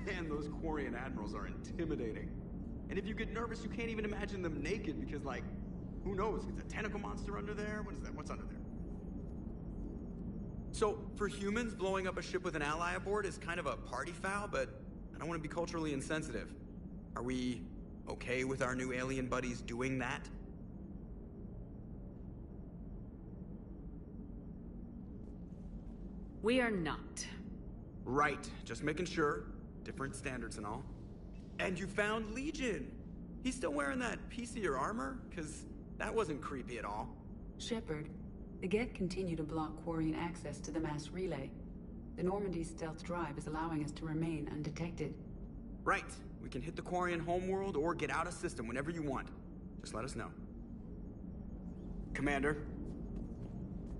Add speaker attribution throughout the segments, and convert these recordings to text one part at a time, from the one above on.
Speaker 1: Man, those Quarian admirals are intimidating. And if you get nervous, you can't even imagine them naked because, like, who knows? Is a tentacle monster under there? What is that? What's under there? So, for humans, blowing up a ship with an ally aboard is kind of a party foul, but I don't want to be culturally insensitive. Are we okay with our new alien buddies doing that?
Speaker 2: We are not.
Speaker 1: Right, just making sure. Different standards and all. And you found Legion! He's still wearing that piece of your armor? Because that wasn't creepy at all.
Speaker 3: Shepard, the Geth continue to block Quarian access to the mass relay. The Normandy stealth drive is allowing us to remain undetected.
Speaker 1: Right. We can hit the Quarian homeworld or get out of system whenever you want. Just let us know. Commander?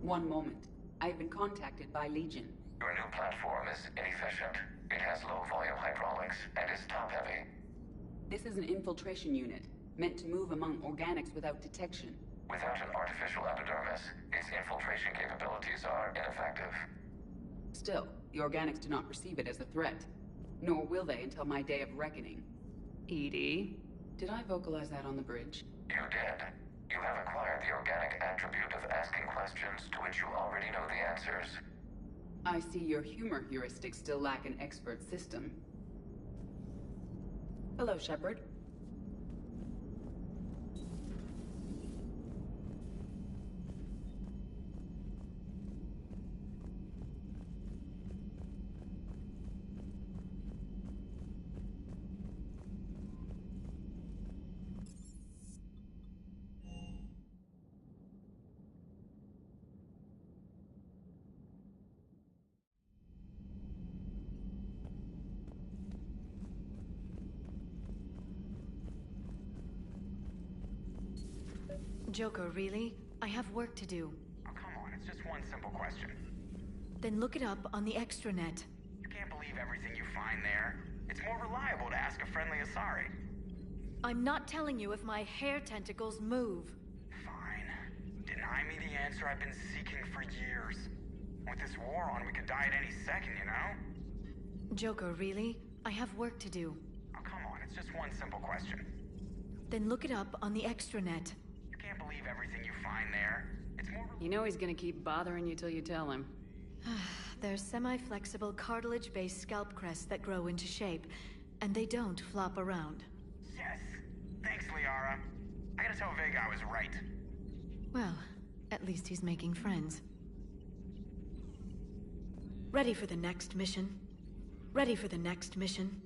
Speaker 3: One moment. I've been contacted by Legion.
Speaker 4: Your new platform is inefficient. It has low-volume hydraulics and is top-heavy.
Speaker 3: This is an infiltration unit, meant to move among organics without detection.
Speaker 4: Without an artificial epidermis, its infiltration capabilities are ineffective.
Speaker 3: Still, the organics do not perceive it as a threat. Nor will they until my day of reckoning.
Speaker 2: EDI?
Speaker 3: Did I vocalize that on the bridge?
Speaker 4: You did. You have acquired the organic attribute of asking questions to which you already know the answers.
Speaker 3: I see your humor heuristics still lack an expert system. Hello, Shepard.
Speaker 5: Joker, really? I have work to do.
Speaker 6: Oh, come on, it's just one simple question.
Speaker 5: Then look it up on the extranet.
Speaker 6: You can't believe everything you find there. It's more reliable to ask a friendly Asari.
Speaker 5: I'm not telling you if my hair tentacles move.
Speaker 6: Fine. Deny me the answer I've been seeking for years. With this war on, we could die at any second, you know?
Speaker 5: Joker, really? I have work to do.
Speaker 6: Oh, come on, it's just one simple question.
Speaker 5: Then look it up on the extranet.
Speaker 6: You can't believe everything you find there. It's more...
Speaker 2: You know he's gonna keep bothering you till you tell him.
Speaker 5: They're semi-flexible cartilage-based scalp crests that grow into shape, and they don't flop around.
Speaker 6: Yes. Thanks, Liara. I gotta tell Vega I was right.
Speaker 5: Well, At least he's making friends. Ready for the next mission? Ready for the next mission?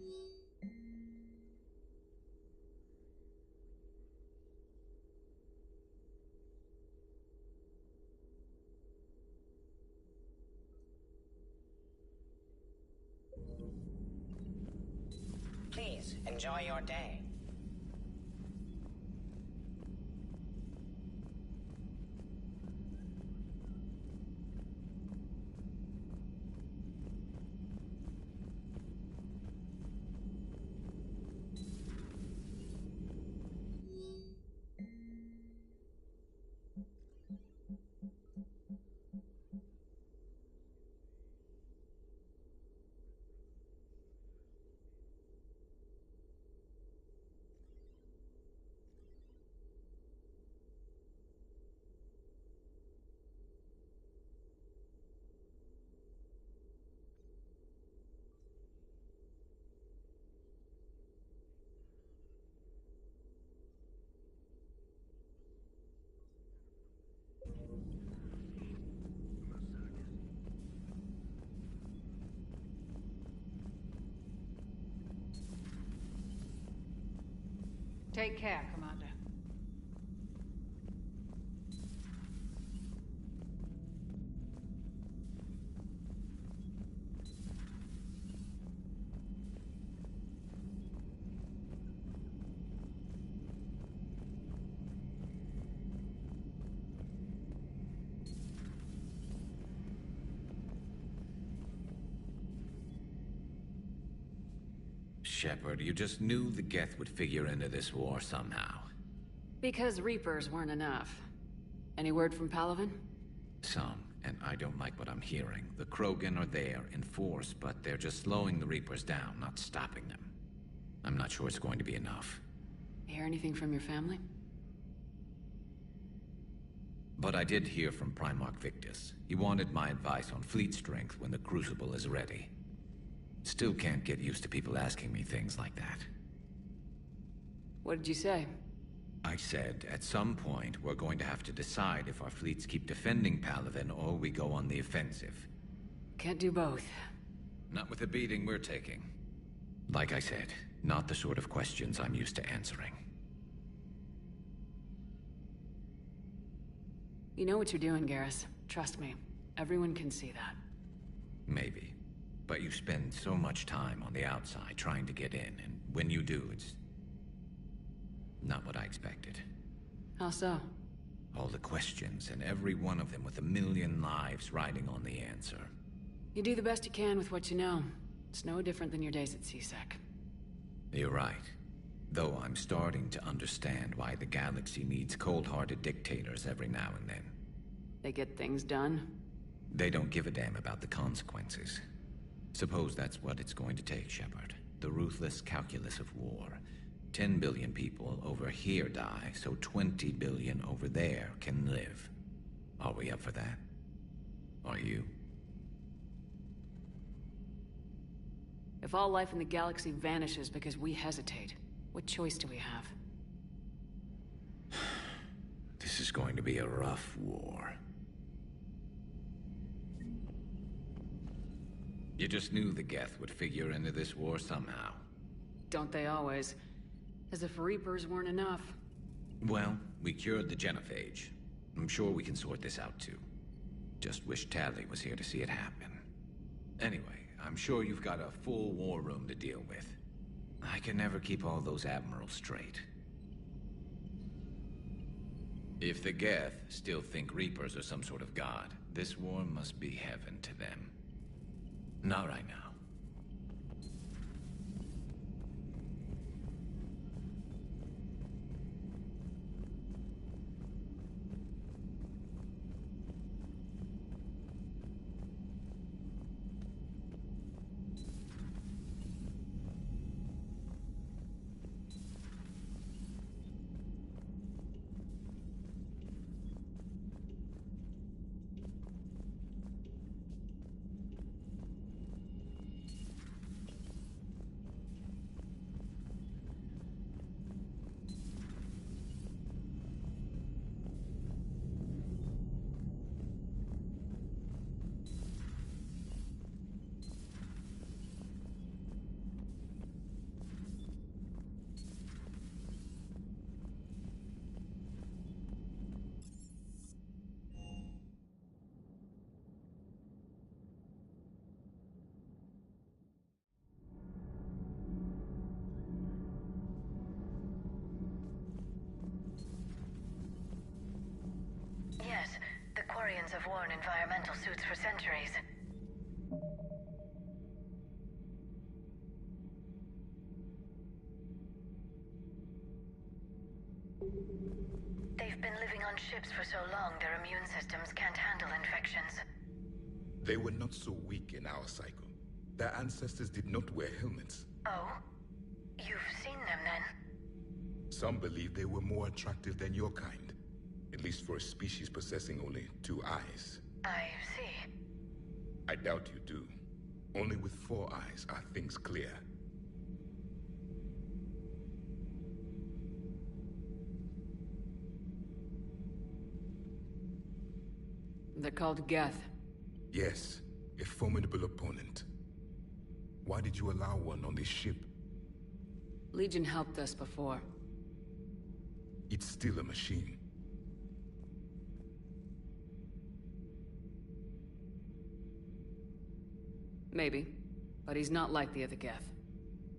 Speaker 7: Please, enjoy your day.
Speaker 8: Take care, Commander.
Speaker 9: Shepard, you just knew the Geth would figure into this war somehow.
Speaker 2: Because Reapers weren't enough. Any word from Palaven?
Speaker 9: Some, and I don't like what I'm hearing. The Krogan are there in force, but they're just slowing the Reapers down, not stopping them. I'm not sure it's going to be enough.
Speaker 2: Hear anything from your family?
Speaker 9: But I did hear from Primarch Victus. He wanted my advice on fleet strength when the Crucible is ready. Still can't get used to people asking me things like that.
Speaker 2: What did you say?
Speaker 9: I said, at some point, we're going to have to decide if our fleets keep defending Palaven or we go on the offensive.
Speaker 2: Can't do both.
Speaker 9: Not with the beating we're taking. Like I said, not the sort of questions I'm used to answering.
Speaker 2: You know what you're doing, Garrus. Trust me. Everyone can see that.
Speaker 9: Maybe. But you spend so much time on the outside trying to get in, and when you do, it's not what I expected.
Speaker 2: How so?
Speaker 9: All the questions, and every one of them with a million lives riding on the answer.
Speaker 2: You do the best you can with what you know. It's no different than your days at CSEC.
Speaker 9: You're right. Though I'm starting to understand why the galaxy needs cold-hearted dictators every now and then.
Speaker 2: They get things done?
Speaker 9: They don't give a damn about the consequences. Suppose that's what it's going to take, Shepard. The ruthless calculus of war. 10 billion people over here die, so 20 billion over there can live. Are we up for that? Are you?
Speaker 2: If all life in the galaxy vanishes because we hesitate, what choice do we have?
Speaker 9: This is going to be a rough war. You just knew the Geth would figure into this war somehow.
Speaker 2: Don't they always? As if Reapers weren't enough.
Speaker 9: Well, we cured the genophage. I'm sure we can sort this out too. Just wish Tali was here to see it happen. Anyway, I'm sure you've got a full war room to deal with. I can never keep all those admirals straight. If the Geth still think Reapers are some sort of god, this war must be heaven to them. Not right now.
Speaker 7: have worn environmental suits for centuries. They've been living on ships for so long, their immune systems can't handle infections.
Speaker 10: They were not so weak in our cycle. Their ancestors did not wear helmets.
Speaker 7: Oh? You've seen them then?
Speaker 10: Some believe they were more attractive than your kind. At least for a species possessing only 2 eyes.
Speaker 7: I see.
Speaker 10: I doubt you do. Only with 4 eyes are things clear.
Speaker 2: They're called Geth.
Speaker 10: Yes, a formidable opponent. Why did you allow one on this ship?
Speaker 2: Legion helped us before.
Speaker 10: It's still a machine.
Speaker 2: Maybe. But he's not like the other Geth.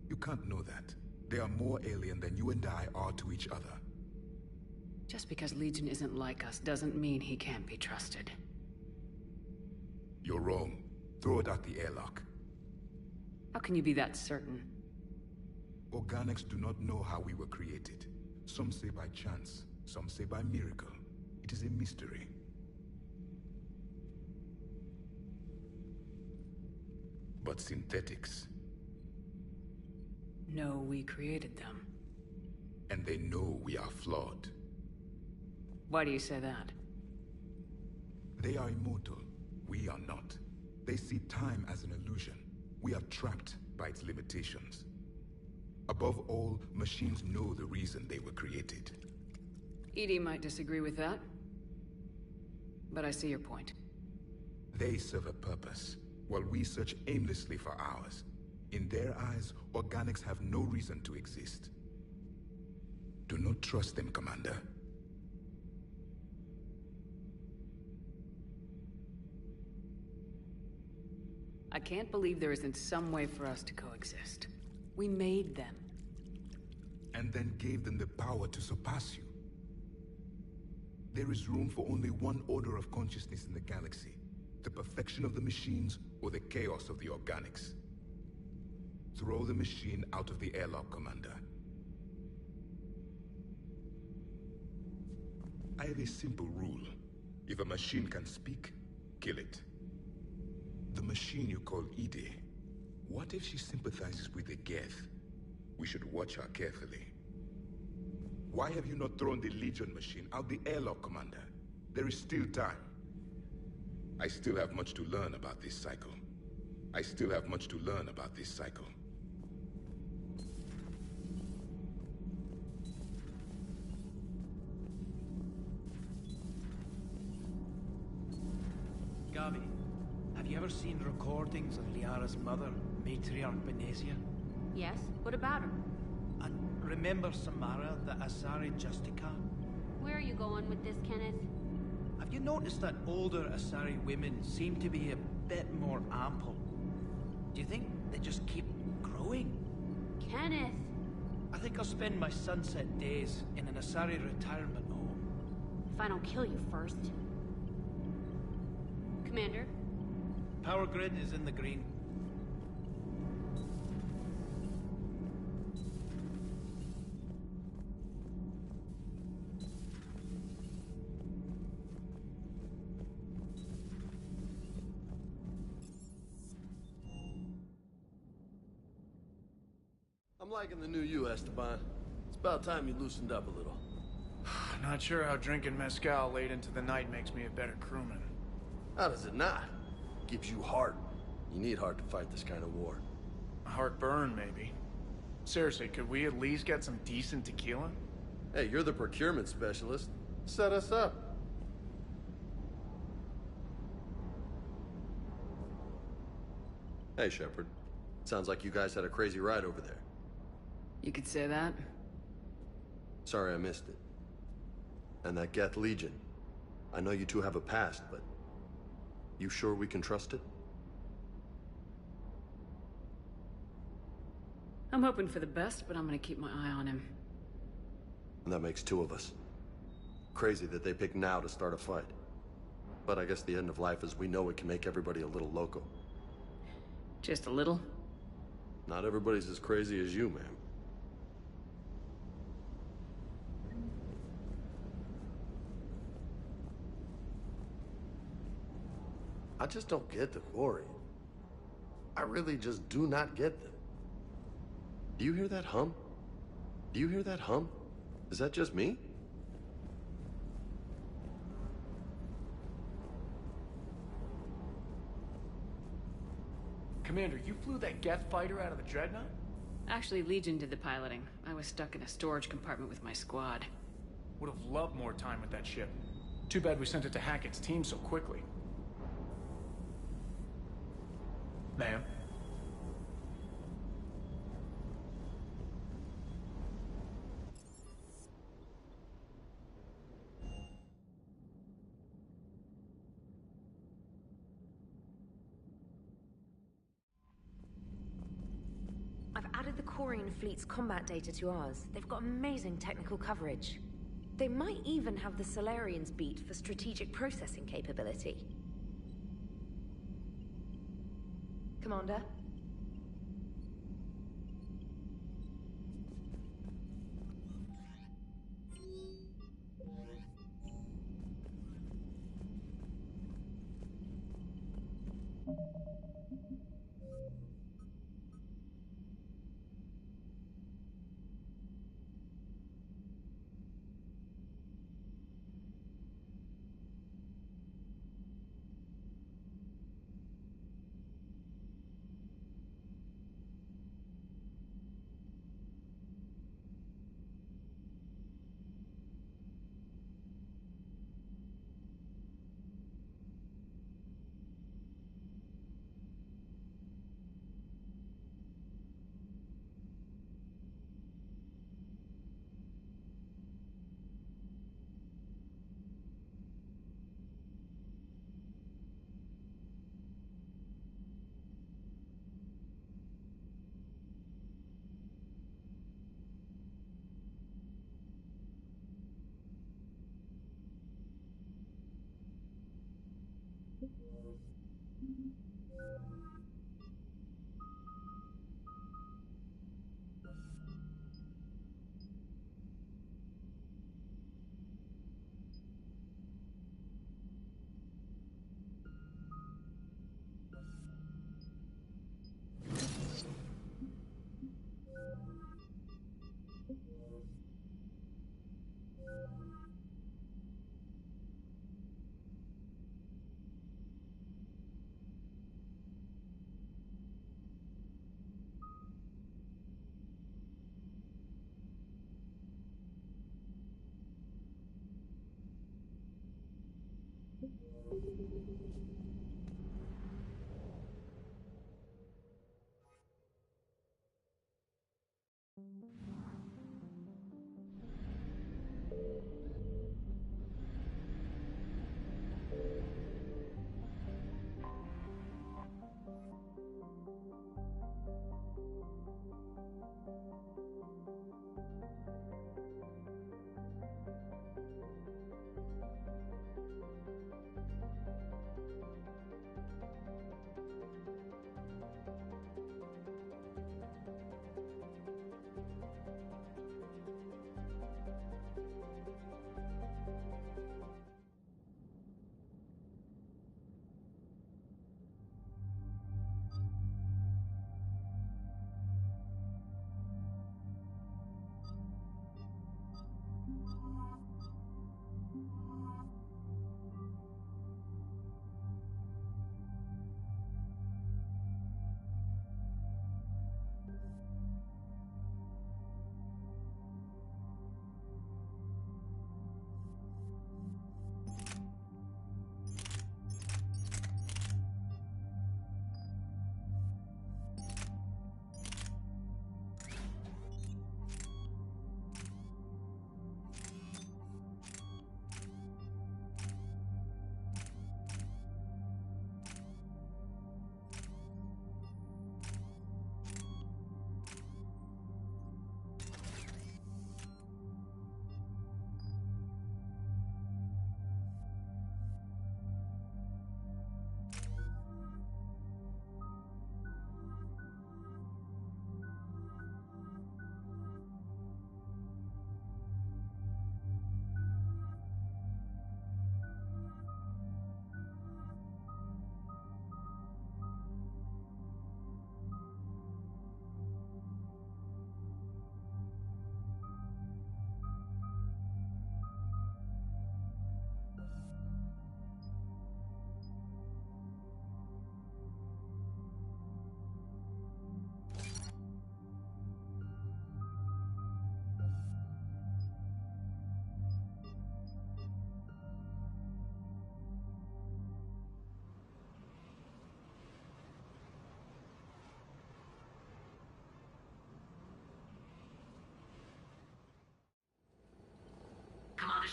Speaker 10: You can't know that. They are more alien than you and I are to each other.
Speaker 2: Just because Legion isn't like us doesn't mean he can't be trusted.
Speaker 10: You're wrong. Throw it out the airlock.
Speaker 2: How can you be that certain?
Speaker 10: Organics do not know how we were created. Some say by chance, some say by miracle. It is a mystery. But synthetics...
Speaker 2: No, we created them.
Speaker 10: And they know we are flawed.
Speaker 2: Why do you say that?
Speaker 10: They are immortal. We are not. They see time as an illusion. We are trapped by its limitations. Above all, machines know the reason they were created.
Speaker 2: EDI might disagree with that. But I see your point.
Speaker 10: They serve a purpose, while we search aimlessly for ours. In their eyes, organics have no reason to exist. Do not trust them, Commander.
Speaker 2: I can't believe there isn't some way for us to coexist. We made them.
Speaker 10: And then gave them the power to surpass you. There is room for only one order of consciousness in the galaxy. The perfection of the machines or the chaos of the organics. Throw the machine out of the airlock, Commander. I have a simple rule. If a machine can speak, kill it. The machine you call EDI, what if she sympathizes with the Geth? We should watch her carefully. Why have you not thrown the Legion machine out the airlock, Commander? There is still time. I still have much to learn about this cycle. I still have much to learn about this cycle.
Speaker 11: Gabi, have you ever seen recordings of Liara's mother, Matriarch Benezia?
Speaker 12: Yes? What about her?
Speaker 11: And remember Samara, the Asari Justica?
Speaker 12: Where are you going with this, Kenneth?
Speaker 11: Have you noticed that older Asari women seem to be a bit more ample? Do you think they just keep growing?
Speaker 12: Kenneth!
Speaker 11: I think I'll spend my sunset days in an Asari retirement home.
Speaker 12: If I don't kill you first. Commander?
Speaker 11: Power grid is in the green.
Speaker 13: I'm liking the new you, Esteban. It's about time you loosened up a little.
Speaker 14: Not sure how drinking mezcal late into the night makes me a better crewman.
Speaker 13: How does it not? Gives you heart. You need heart to fight this kind of war.
Speaker 14: A heartburn, maybe. Seriously, could we at least get some decent tequila?
Speaker 13: Hey, you're the procurement specialist. Set us up. Hey, Shepard. Sounds like you guys had a crazy ride over there.
Speaker 2: You could say that.
Speaker 13: Sorry I missed it. And that Geth Legion. I know you two have a past, but... you sure we can trust it?
Speaker 2: I'm hoping for the best, but I'm gonna keep my eye on him.
Speaker 13: And that makes 2 of us. Crazy that they pick now to start a fight. But I guess the end of life as we know it can make everybody a little loco.
Speaker 2: Just a little?
Speaker 13: Not everybody's as crazy as you, ma'am. I just don't get the Quarian. I really just do not get them. Do you hear that hum? Do you hear that hum? Is that just me?
Speaker 14: Commander, you flew that Geth fighter out of the Dreadnought?
Speaker 2: Actually, Legion did the piloting. I was stuck in a storage compartment with my squad.
Speaker 14: Would have loved more time with that ship. Too bad we sent it to Hackett's team so quickly. Ma'am?
Speaker 15: I've added the Quarian fleet's combat data to ours. They've got amazing technical coverage. They might even have the Solarians beat for strategic processing capability. Commander?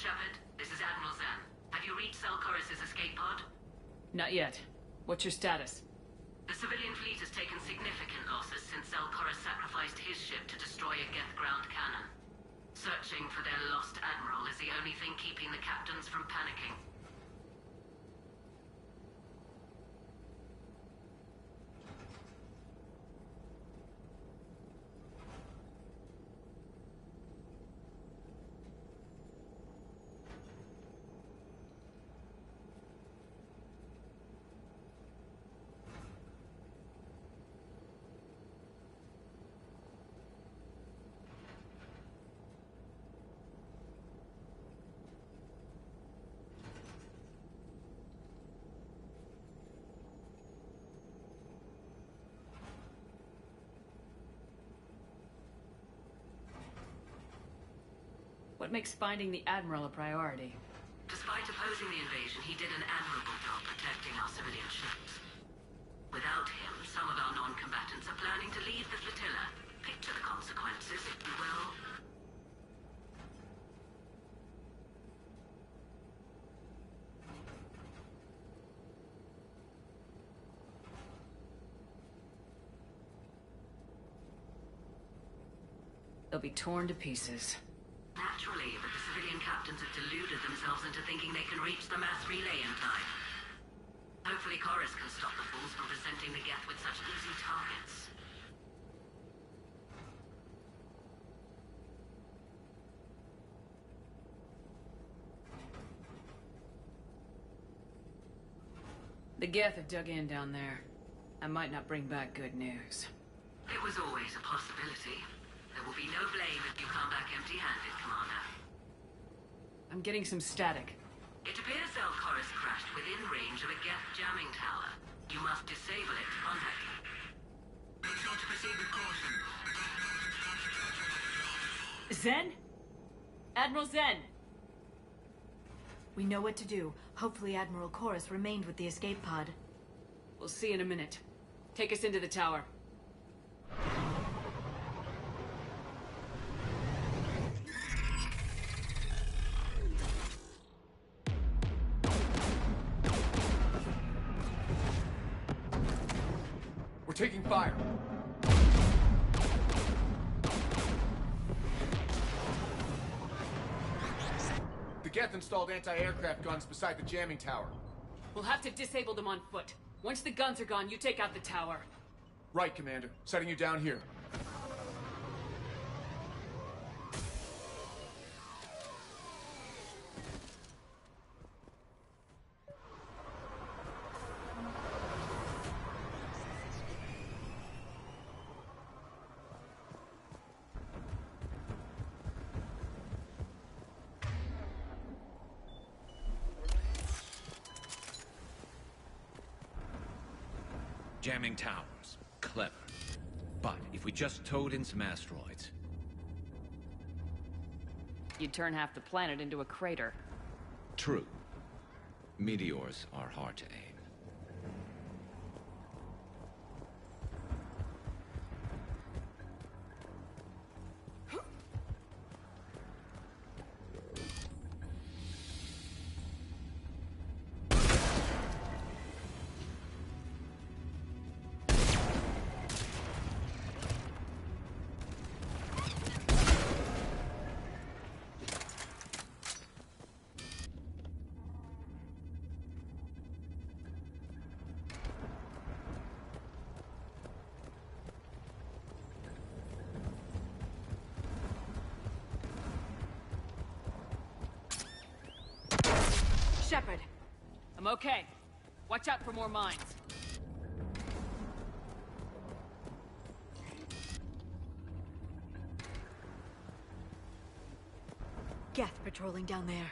Speaker 16: Shepard. This is Admiral Zen. Have you reached Selchoris' escape pod?
Speaker 2: Not yet. What's your status?
Speaker 16: The civilian fleet has taken significant losses since Selchoris sacrificed his ship to destroy a Geth ground cannon. Searching for their lost admiral is the only thing keeping the captains from panicking.
Speaker 2: What makes finding the Admiral a priority?
Speaker 16: Despite opposing the invasion, he did an admirable job protecting our civilian ships. Without him, some of our non-combatants are planning to leave the flotilla. Picture the consequences, if you will.
Speaker 2: They'll be torn to pieces.
Speaker 16: Naturally, but the civilian captains have deluded themselves into thinking they can reach the mass relay in time. Hopefully Chorus can stop the fools from presenting the Geth with such easy targets.
Speaker 2: The Geth have dug in down there. I might not bring back good news.
Speaker 16: It was always a possibility. There will be no blame if you come back empty-handed, Commander.
Speaker 2: I'm getting some static.
Speaker 16: It appears Selchoris crashed within range of a Geth jamming tower. You must disable it to contact you. Make sure to proceed with caution.
Speaker 2: Zen? Admiral Zen!
Speaker 5: We know what to do. Hopefully Admiral Chorus remained with the escape pod.
Speaker 2: We'll see in a minute. Take us into the tower.
Speaker 17: We're taking fire. The Geth installed anti-aircraft guns beside the jamming tower.
Speaker 2: We'll have to disable them on foot. Once the guns are gone, you take out the tower.
Speaker 17: Right, Commander. Setting you down here.
Speaker 9: Jamming towers. Clever. But if we just towed in some asteroids...
Speaker 2: You'd turn half the planet into a crater.
Speaker 9: True. Meteors are hard to aim.
Speaker 2: Shepard! I'm okay. Watch out for more mines.
Speaker 5: Geth patrolling down there.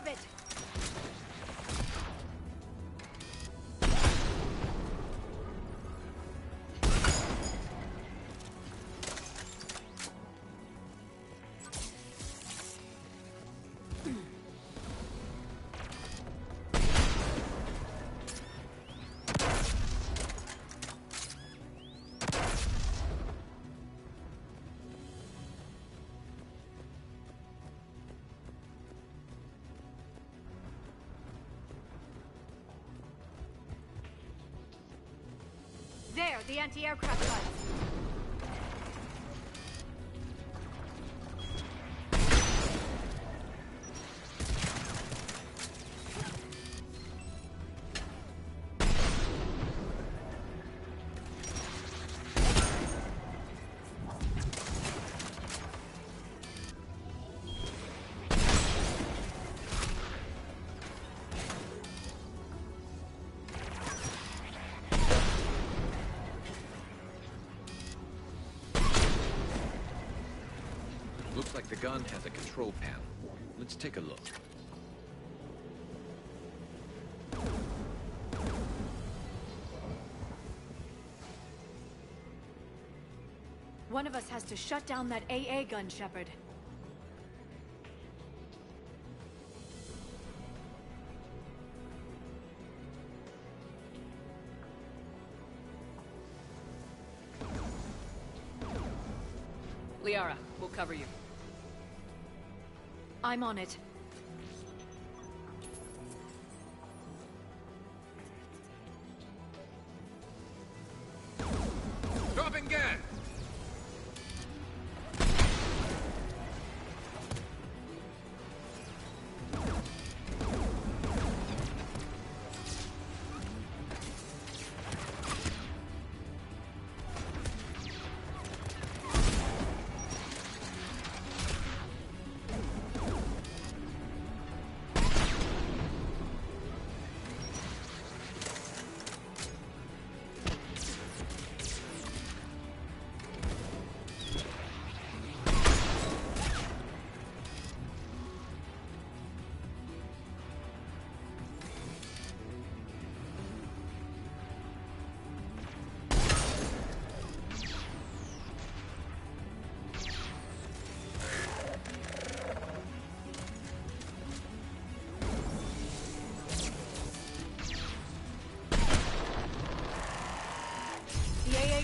Speaker 5: of it! There, the anti-aircraft guns.
Speaker 9: Looks like the gun has a control panel. Let's take a look.
Speaker 5: One of us has to shut down that AA gun, Shepard.
Speaker 2: Liara, we'll cover you.
Speaker 5: I'm on it.
Speaker 10: Dropping gas!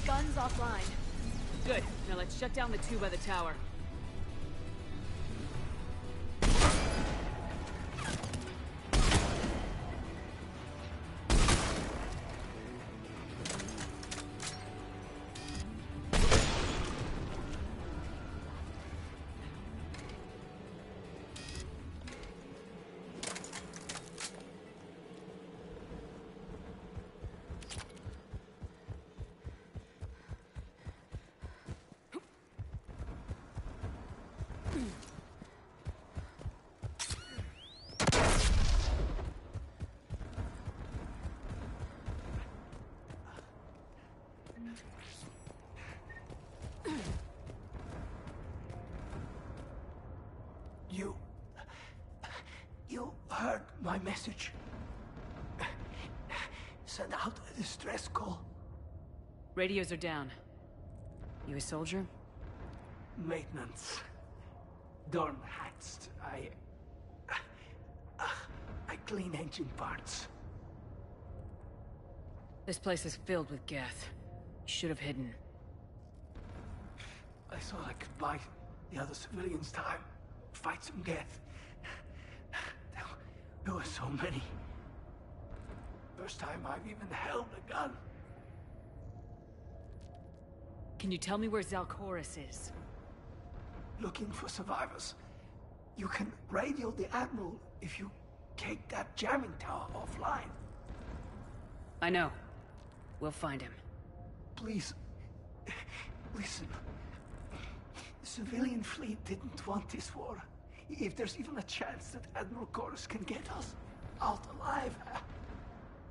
Speaker 5: Guns offline.
Speaker 2: Good. Now let's shut down the two by the tower.
Speaker 11: You heard my message. Send out a distress call.
Speaker 2: Radios are down. You a soldier?
Speaker 11: Maintenance. Darn hats. I clean engine parts.
Speaker 2: This place is filled with Geth. You should have hidden.
Speaker 11: I thought I could buy the other civilians time. Fight some Geth. There were so many. First time I've even held a gun.
Speaker 2: Can you tell me where Zalcoris is?
Speaker 11: Looking for survivors. You can radio the Admiral if you take that jamming tower offline.
Speaker 2: I know. We'll find him.
Speaker 11: Please, listen. The civilian fleet didn't want this war. If there's even a chance that Admiral Chorus can get us out alive,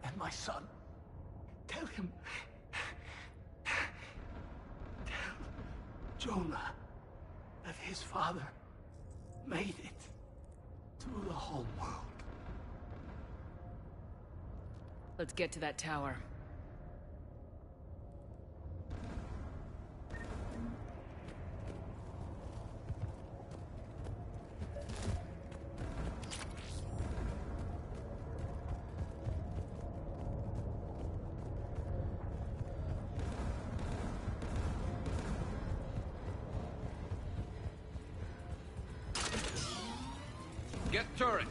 Speaker 11: and my son, tell him, tell Jonah that his father made it. to the whole world.
Speaker 2: Let's get to that tower.
Speaker 9: Get turrets!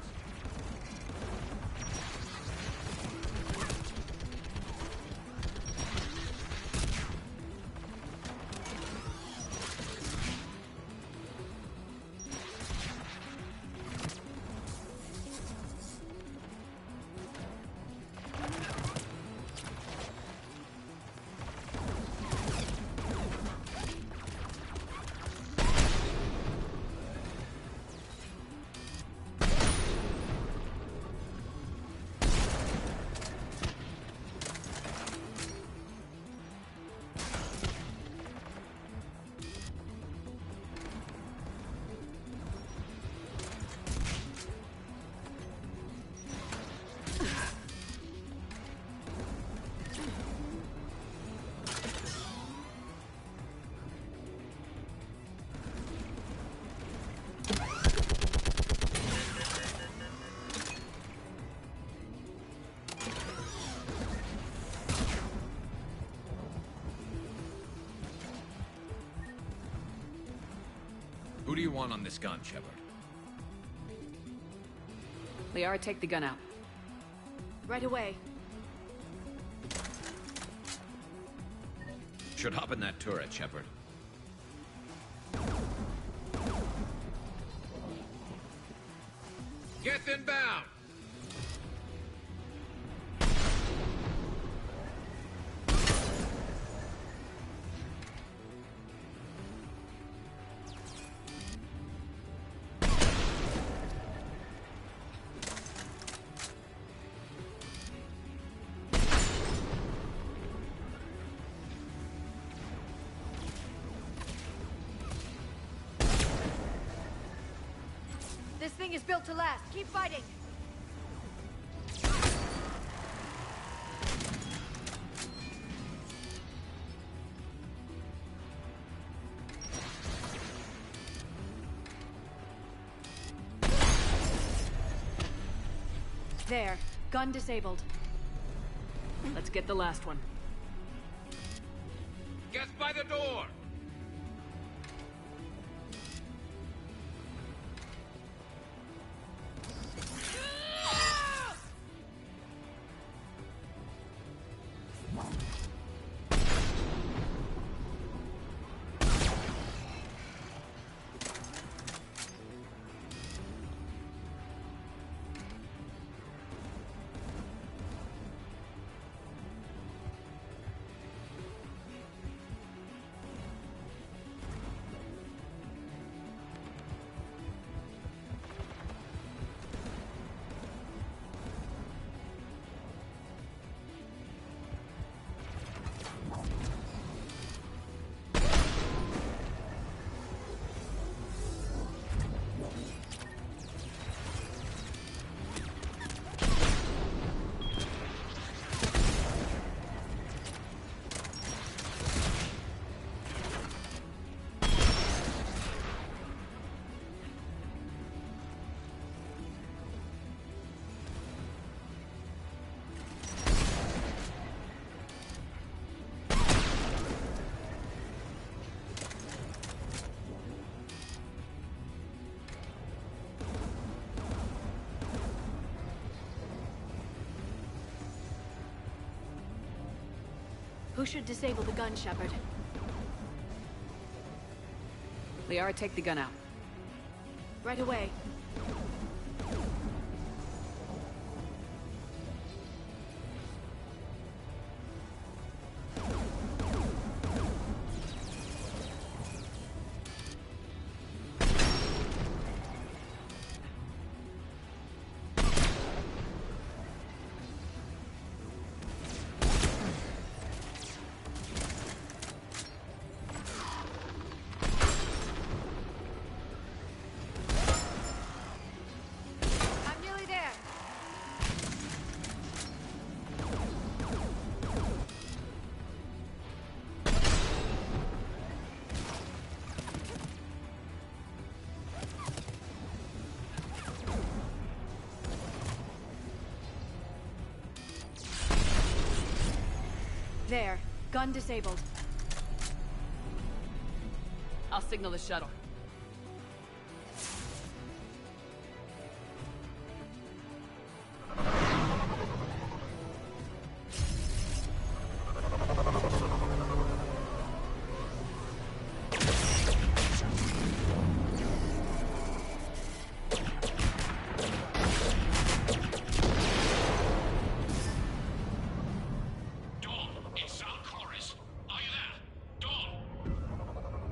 Speaker 9: Who do you want on this gun, Shepard?
Speaker 2: Liara, take the gun out.
Speaker 5: Right away.
Speaker 9: Should hop in that turret, Shepard. Get inbound!
Speaker 5: This thing is built to last. Keep fighting. There. Gun disabled.
Speaker 2: Let's get the last one.
Speaker 9: Get by the door!
Speaker 5: Who should disable the gun, Shepard?
Speaker 2: Liara, take the gun out.
Speaker 5: Right away. There. Gun disabled.
Speaker 2: I'll signal the shuttle.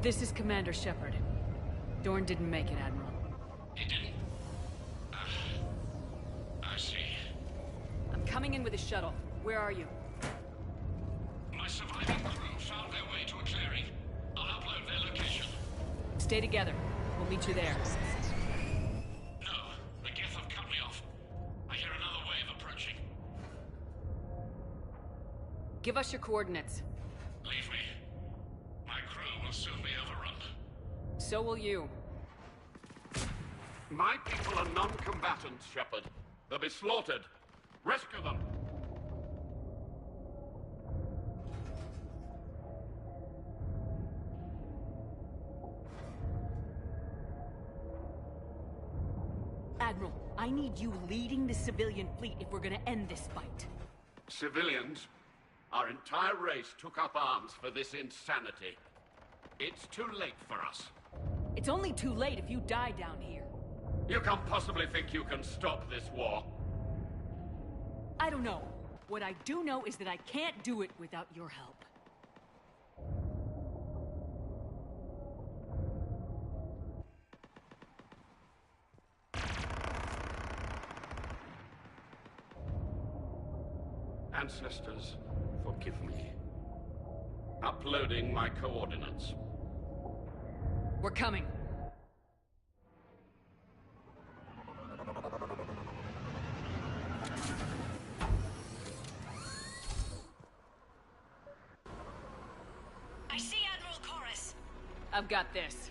Speaker 2: This is Commander Shepard. Dorn didn't make it, Admiral.
Speaker 18: He didn't? I see.
Speaker 2: I'm coming in with a shuttle. Where are you?
Speaker 18: My surviving crew found their way to a clearing. I'll upload their location.
Speaker 2: Stay together. We'll meet you there.
Speaker 18: No, the Geth have cut me off. I hear another wave approaching.
Speaker 2: Give us your coordinates.
Speaker 18: Leave me. My crew will soon be overrun.
Speaker 2: So will you.
Speaker 18: My people are non-combatants, Shepard. They'll be slaughtered. Rescue them!
Speaker 2: Admiral, I need you leading the civilian fleet if we're gonna end this fight.
Speaker 18: Civilians, our entire race took up arms for this insanity. It's too late for us.
Speaker 2: It's only too late if you die down here.
Speaker 18: You can't possibly think you can stop this war.
Speaker 2: I don't know. What I do know is that I can't do it without your help.
Speaker 18: Ancestors, forgive me. Uploading my coordinates.
Speaker 2: We're coming.
Speaker 5: I see Admiral Chorus.
Speaker 2: I've got this.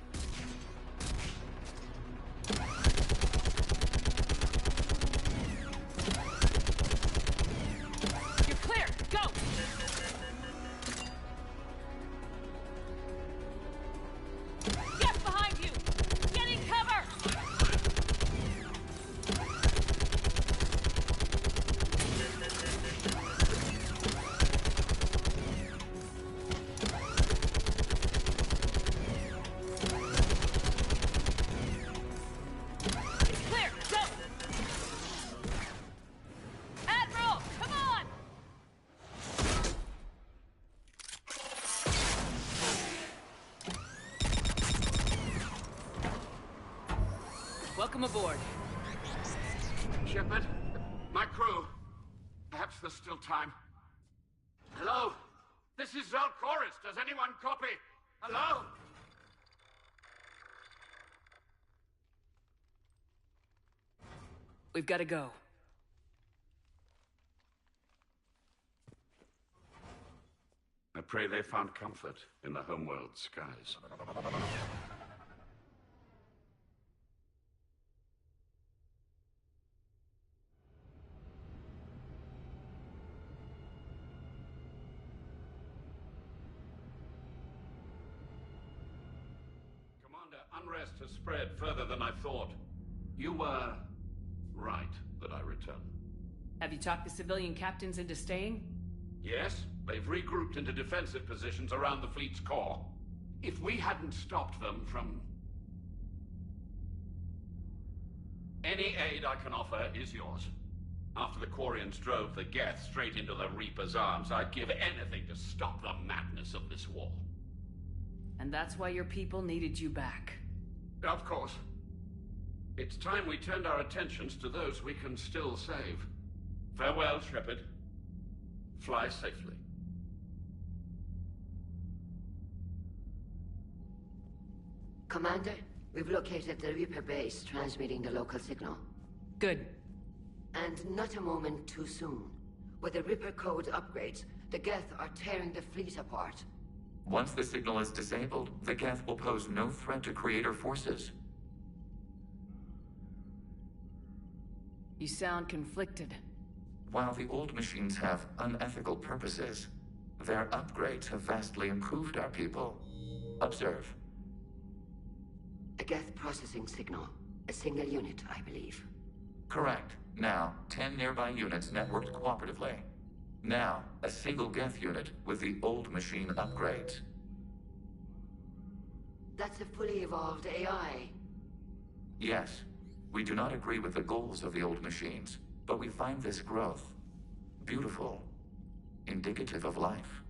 Speaker 2: You're clear! Go! Yes, behind you! Getting cover! It's clear! Go! Admiral, come on! Welcome aboard.
Speaker 18: Shepard, my crew. Perhaps there's still time. Hello? This is Zal'Koris. Does anyone copy? Hello?
Speaker 2: We've got to go.
Speaker 18: I pray they found comfort in the homeworld skies. Commander, unrest has spread further than I thought. You were right that I return.
Speaker 2: Have you talked the civilian captains into staying?
Speaker 18: Yes, they've regrouped into defensive positions around the fleet's core. If we hadn't stopped them from... Any aid I can offer is yours. After the Quarians drove the Geth straight into the Reaper's arms, I'd give anything to stop the madness of this war.
Speaker 2: And that's why your people needed you back.
Speaker 18: Of course. It's time we turned our attentions to those we can still save. Farewell, Shepard. Fly safely.
Speaker 19: Commander, we've located the Reaper base, transmitting the local signal.
Speaker 2: Good.
Speaker 19: And not a moment too soon. With the Reaper code upgrades, the Geth are tearing the fleet apart.
Speaker 4: Once the signal is disabled, the Geth will pose no threat to Creator forces.
Speaker 2: You sound conflicted.
Speaker 4: While the old machines have unethical purposes, Their upgrades have vastly improved our people. Observe.
Speaker 19: A Geth processing signal. A single unit, I believe.
Speaker 4: Correct. Now, 10 nearby units networked cooperatively. Now, a single Geth unit with the old machine upgrades.
Speaker 19: That's a fully evolved AI.
Speaker 4: Yes, we do not agree with the goals of the old machines, but we find this growth beautiful, indicative of life.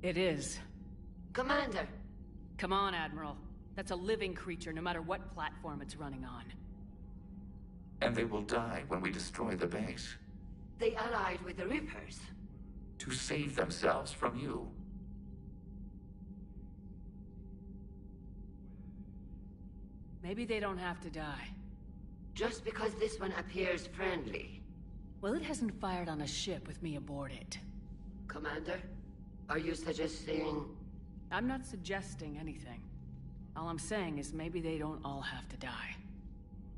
Speaker 2: It is.
Speaker 19: Commander!
Speaker 2: Come on, Admiral. That's a living creature, no matter what platform it's running on.
Speaker 4: And they will die when we destroy the base.
Speaker 19: They allied with the Reapers.
Speaker 4: To save themselves from you.
Speaker 2: Maybe they don't have to die.
Speaker 19: Just because this one appears friendly.
Speaker 2: Well, it hasn't fired on a ship with me aboard it.
Speaker 19: Commander, are you suggesting...
Speaker 2: I'm not suggesting anything. All I'm saying is maybe they don't all have to die.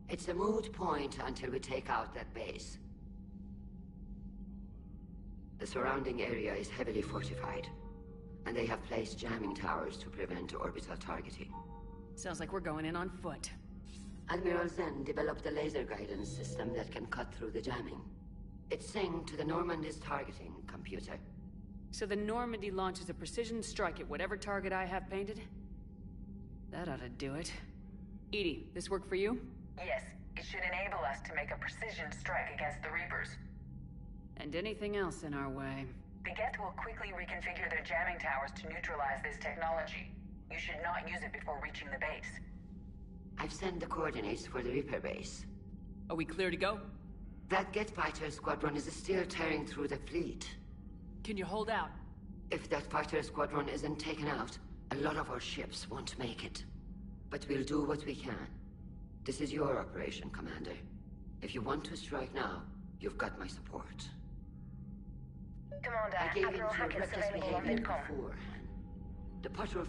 Speaker 19: It's a moot point until we take out that base. The surrounding area is heavily fortified, and they have placed jamming towers to prevent orbital targeting.
Speaker 2: Sounds like we're going in on foot.
Speaker 19: Admiral Zen developed a laser guidance system that can cut through the jamming. It's synced to the Normandy's targeting computer.
Speaker 2: So the Normandy launches a precision strike at whatever target I have painted? That ought to do it. EDI, this work for you?
Speaker 16: Yes, it should enable us to make a precision strike against the Reapers.
Speaker 2: And anything else in our way.
Speaker 16: The Geth will quickly reconfigure their jamming towers to neutralize this technology. You should not use it before reaching the base.
Speaker 19: I've sent the coordinates for the Reaper base.
Speaker 2: Are we clear to go?
Speaker 19: That Geth fighter squadron is still tearing through the fleet.
Speaker 2: Can you hold out?
Speaker 19: If that fighter squadron isn't taken out, a lot of our ships won't make it. But we'll do what we can. This is your operation, Commander. If you want to strike now, you've got my support.
Speaker 7: Commander,
Speaker 19: I gave in
Speaker 7: Admiral
Speaker 19: to your
Speaker 7: Hackett's
Speaker 19: reckless
Speaker 7: available on
Speaker 19: behavior
Speaker 7: VidCom.
Speaker 19: beforehand. The Potter of...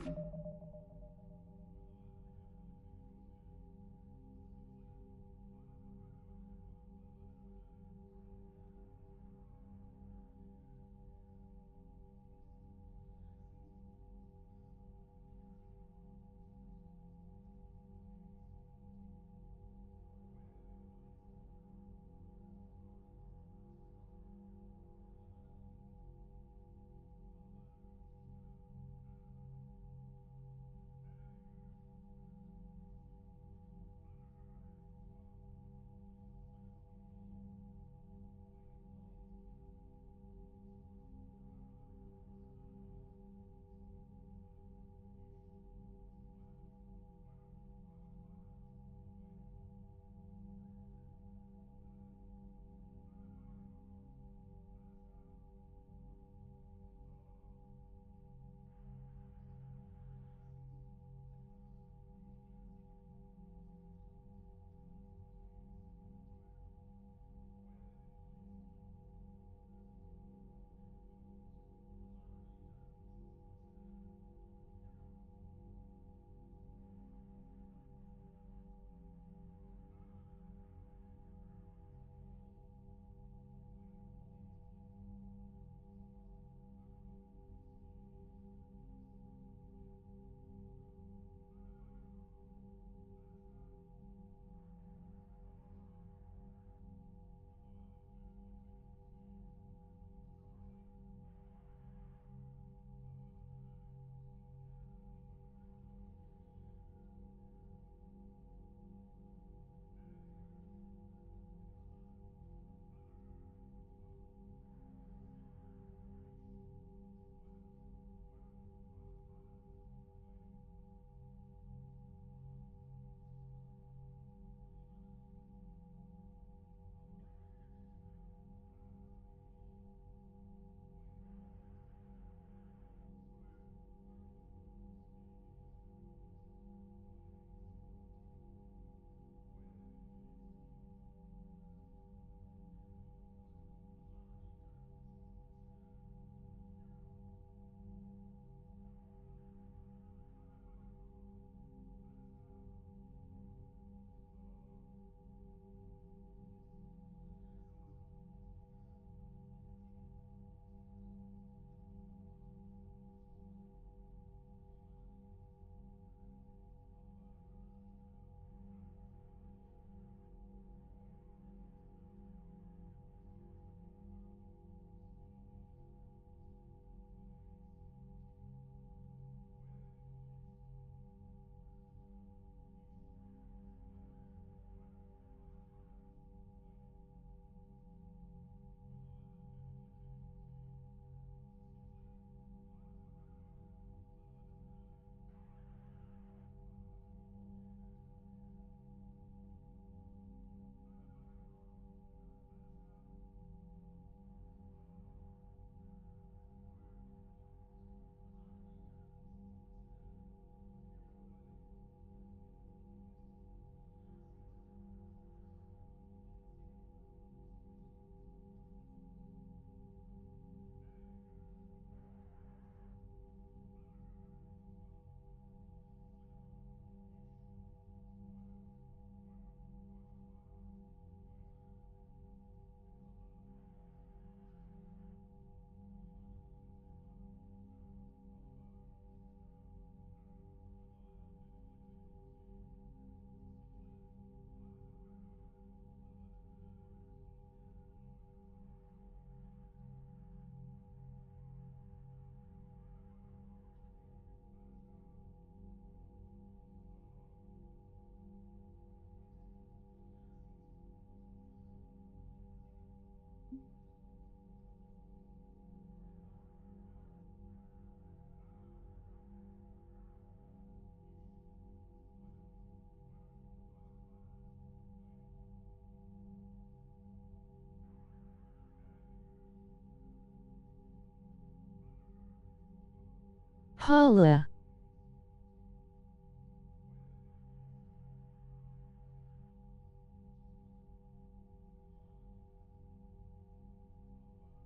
Speaker 20: Holla.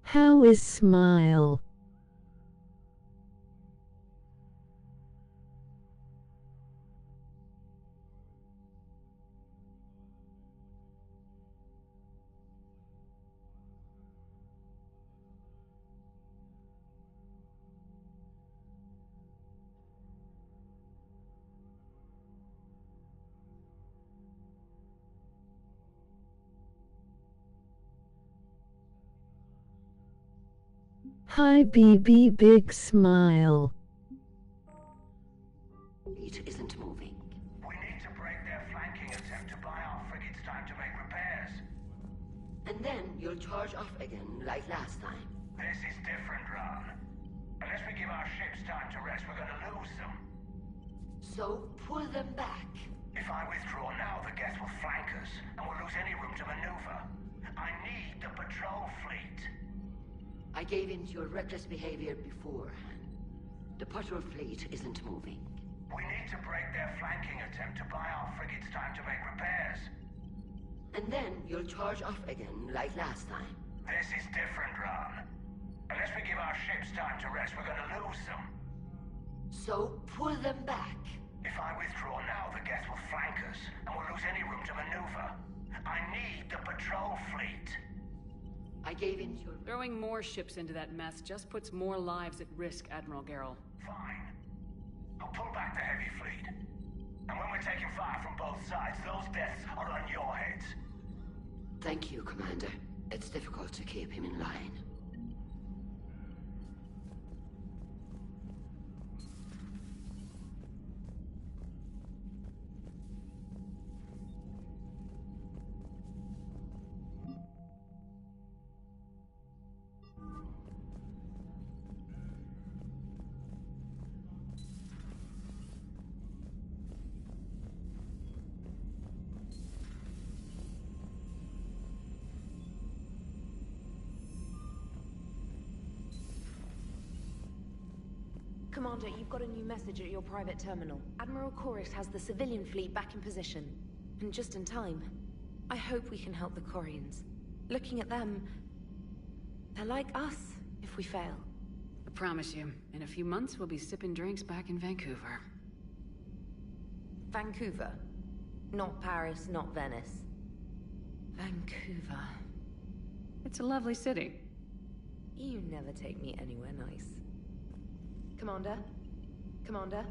Speaker 20: How is Smile? Hi BB Big Smile.
Speaker 19: It isn't moving.
Speaker 21: We need to break their flanking attempt to buy our frigates time to make repairs.
Speaker 19: And then you'll charge off again like last time.
Speaker 21: This is different, Ron. Unless we give our ships time to rest, we're gonna lose them.
Speaker 19: So pull them back.
Speaker 21: If I withdraw now, the Geth will flank us, and we'll lose any room to maneuver. I need the patrol fleet.
Speaker 19: I gave in to your reckless behavior beforehand. The patrol fleet isn't moving.
Speaker 21: We need to break their flanking attempt to buy our frigates time to make repairs.
Speaker 19: And then you'll charge off again like last time.
Speaker 21: This is different, Ron. Unless we give our ships time to rest, we're gonna lose them.
Speaker 19: So pull them back.
Speaker 21: If I withdraw now, the Geth will flank us, and we'll lose any room to maneuver. I need the patrol fleet.
Speaker 19: I gave in to your...
Speaker 2: Throwing more ships into that mess just puts more lives at risk, Admiral Gerrel.
Speaker 21: Fine. I'll pull back the heavy fleet. And when we're taking fire from both sides, those deaths are on your heads.
Speaker 19: Thank you, Commander. It's difficult to keep him in line.
Speaker 15: Commander, you've got a new message at your private terminal. Admiral Koris has the civilian fleet back in position. And just in time. I hope we can help the Quarians. Looking at them, they're like us if we fail.
Speaker 2: I promise you, in a few months we'll be sipping drinks back in Vancouver.
Speaker 15: Vancouver. Not Paris, not Venice. Vancouver.
Speaker 2: It's a lovely city.
Speaker 15: You never take me anywhere nice. Commander? Commander?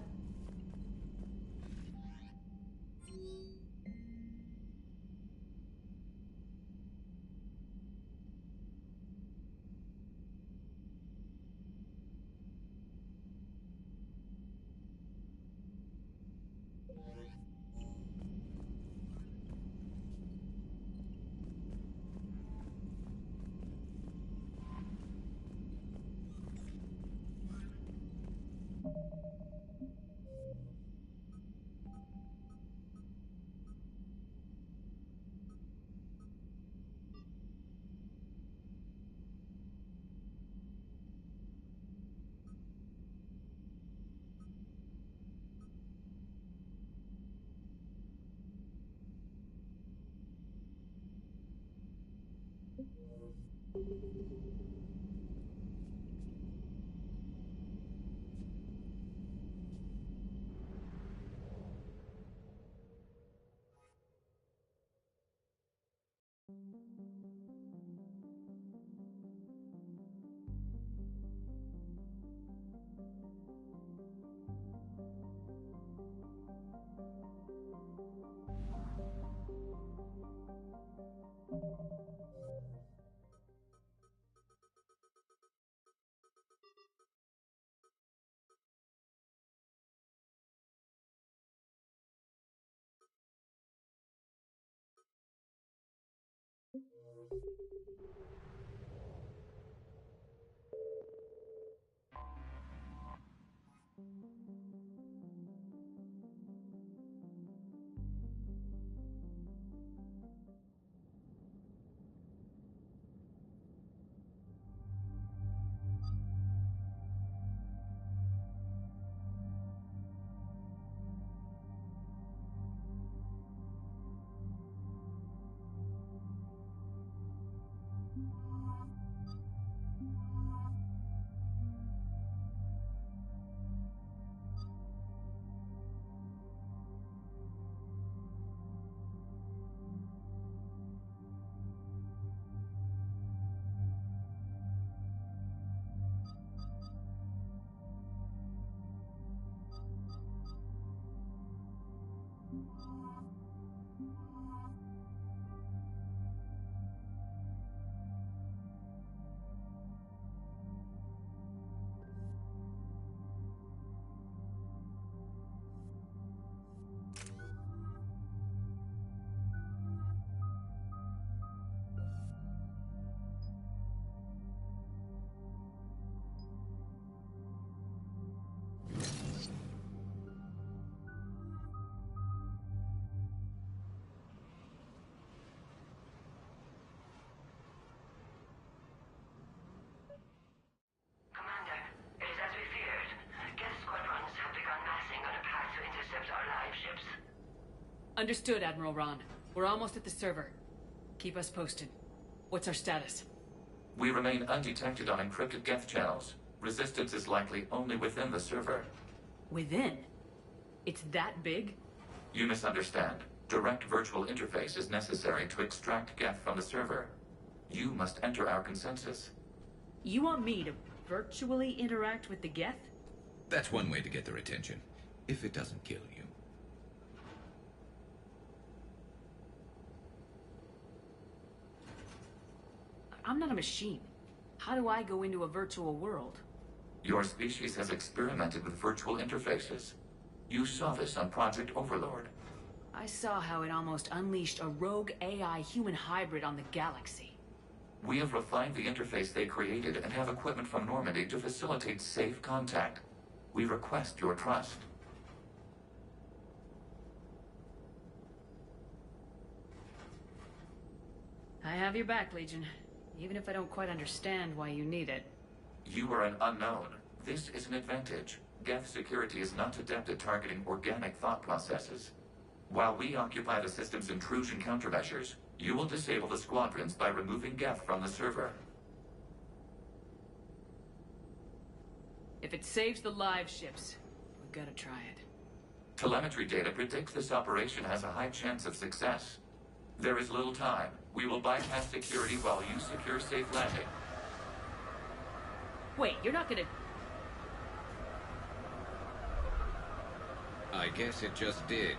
Speaker 2: Understood, Admiral Ron. We're almost at the server. Keep us posted. What's our status?
Speaker 4: We remain undetected on encrypted Geth channels. Resistance is likely only within the server.
Speaker 2: Within? It's that big?
Speaker 4: You misunderstand. Direct virtual interface is necessary to extract Geth from the server. You must enter our consensus.
Speaker 2: You want me to virtually interact with the Geth?
Speaker 9: That's one way to get their attention, if it doesn't kill you.
Speaker 2: I'm not a machine. How do I go into a virtual world?
Speaker 4: Your species has experimented with virtual interfaces. You saw this on Project Overlord.
Speaker 2: I saw how it almost unleashed a rogue AI human hybrid on the galaxy.
Speaker 4: We have refined the interface they created and have equipment from Normandy to facilitate safe contact. We request your trust.
Speaker 2: I have your back, Legion. Even if I don't quite understand why you need it.
Speaker 4: You are an unknown. This is an advantage. Geth security is not adept at targeting organic thought processes. While we occupy the system's intrusion countermeasures, you will disable the squadrons by removing Geth from the server.
Speaker 2: If it saves the live ships, we've got to try it.
Speaker 4: Telemetry data predicts this operation has a high chance of success. There is little time. We will bypass security while you secure safe landing.
Speaker 2: Wait, you're not gonna...
Speaker 9: I guess it just did.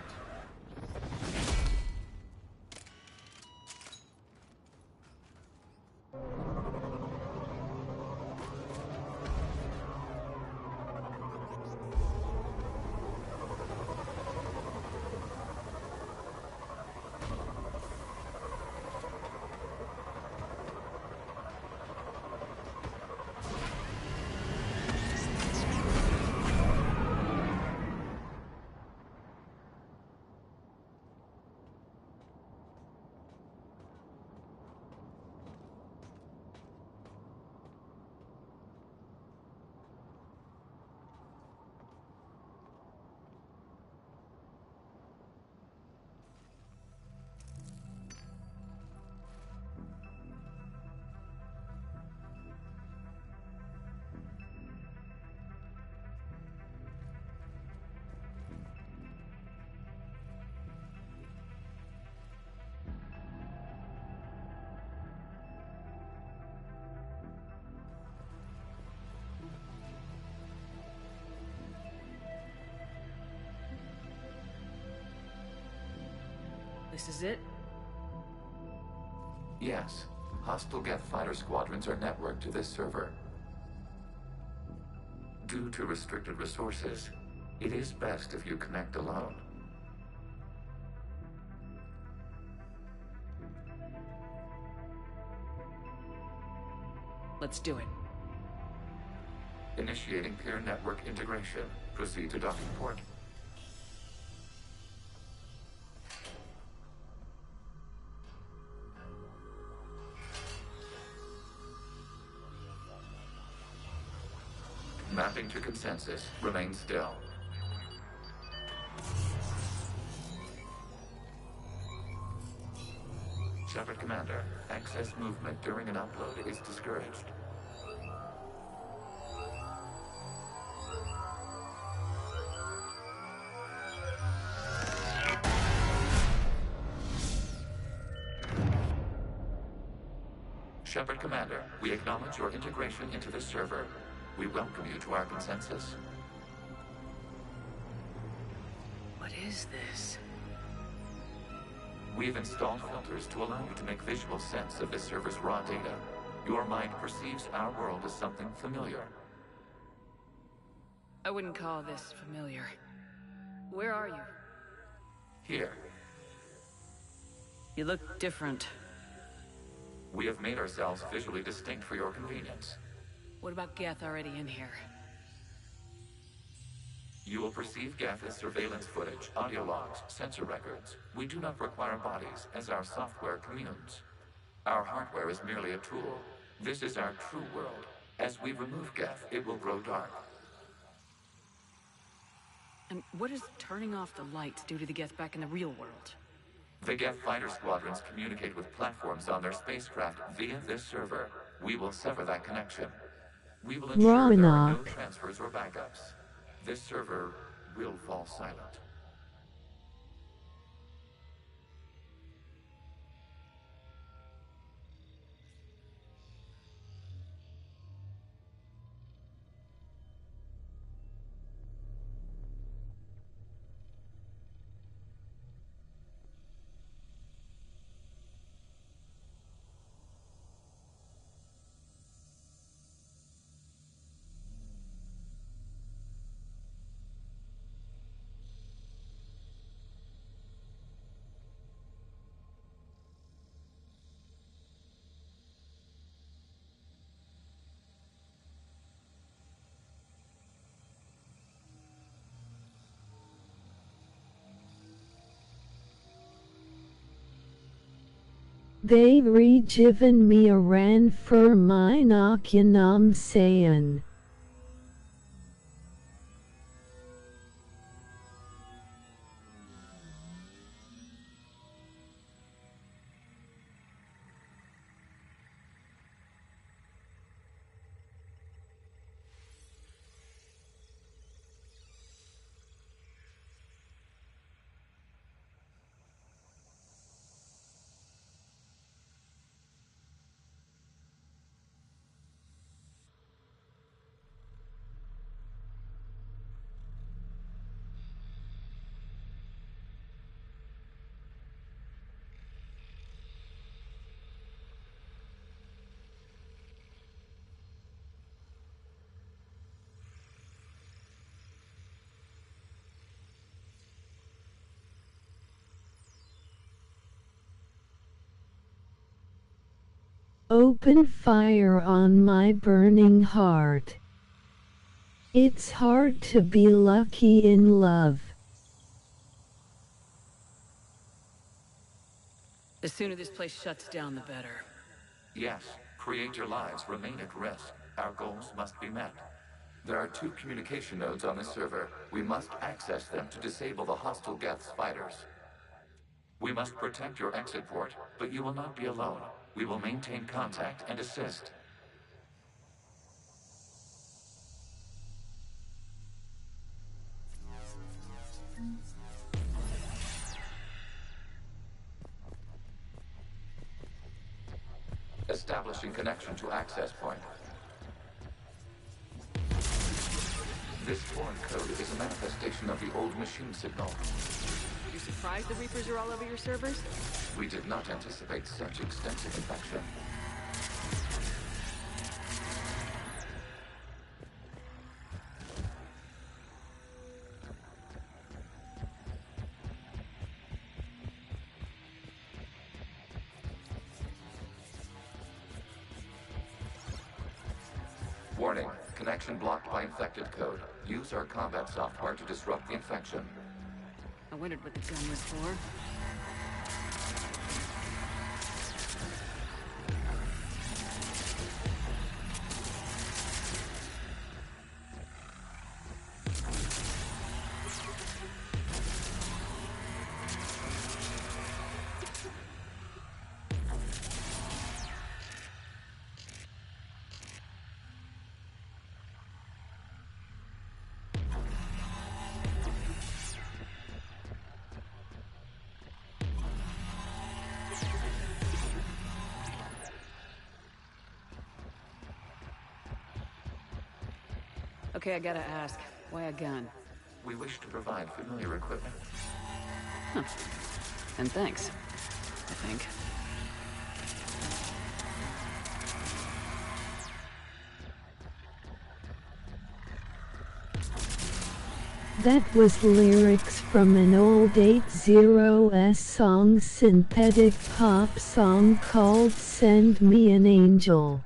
Speaker 2: This is it?
Speaker 4: Yes. Hostile Geth fighter squadrons are networked to this server. Due to restricted resources, it is best if you connect alone.
Speaker 2: Let's do it.
Speaker 4: Initiating peer network integration. Proceed to docking port. Mapping to consensus. Remain still. Shepard Commander, excess movement during an upload is discouraged. Shepard Commander, we acknowledge your integration into the server. We welcome you to our consensus.
Speaker 2: What is this?
Speaker 4: We've installed filters to allow you to make visual sense of this server's raw data. Your mind perceives our world as something familiar.
Speaker 2: I wouldn't call this familiar. Where are you?
Speaker 4: Here.
Speaker 2: You look different.
Speaker 4: We have made ourselves visually distinct for your convenience.
Speaker 2: What about Geth already in here?
Speaker 4: You will perceive Geth as surveillance footage, audio logs, sensor records. We do not require bodies, as our software communes. Our hardware is merely a tool. This is our true world. As we remove Geth, it will grow dark.
Speaker 2: And what does turning off the lights do to the Geth back in the real world?
Speaker 4: The Geth fighter squadrons communicate with platforms on their spacecraft via this server. We will sever that connection. We will ensure there are no transfers or backups. This server will fall silent.
Speaker 20: They regiven me a ran für mein Okunam sayen. Open fire on my burning heart. It's hard to be lucky in love.
Speaker 2: The sooner this place shuts down, the better.
Speaker 4: Yes, creator lives remain at risk. Our goals must be met. There are 2 communication nodes on this server. We must access them to disable the hostile Geth's fighters. We must protect your exit port, but you will not be alone. We will maintain contact and assist. Establishing connection to access point. This foreign code is a manifestation of the old machine signal.
Speaker 2: You surprised the Reapers are all over your servers?
Speaker 4: We did not anticipate such extensive infection. Warning, connection blocked by infected code. Use our combat software to disrupt the infection.
Speaker 2: I wondered what the gun was for. Okay, I gotta ask, why a gun?
Speaker 4: We wish to provide familiar equipment.
Speaker 2: Huh. And thanks. think.
Speaker 20: That was lyrics from an old 80s song, synthetic pop song called Send Me an Angel.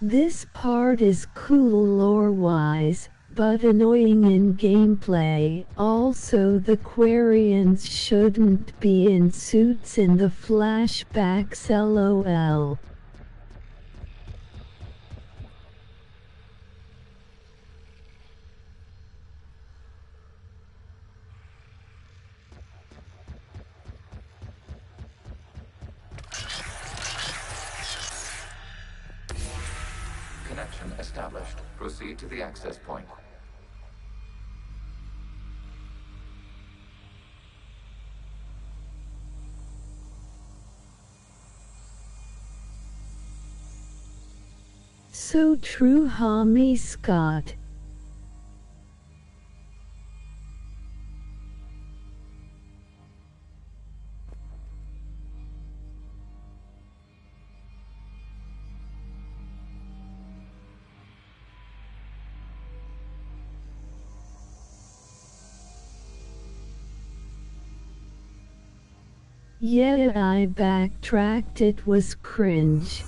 Speaker 20: This part is cool lore-wise, but annoying in gameplay. Also, the Quarians shouldn't be in suits in the flashbacks, lol.
Speaker 4: Connection established. Proceed to the access point.
Speaker 20: So true, homie Scott. Yeah, I backtracked, it was cringe.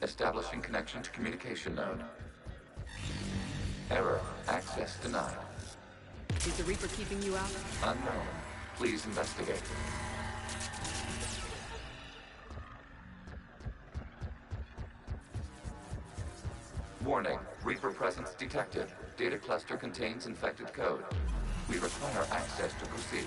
Speaker 4: Establishing connection to communication node. Error. Access denied.
Speaker 2: Is the Reaper keeping you out?
Speaker 4: Unknown. Please investigate. Warning. Reaper presence detected. Data cluster contains infected code. We require access to proceed.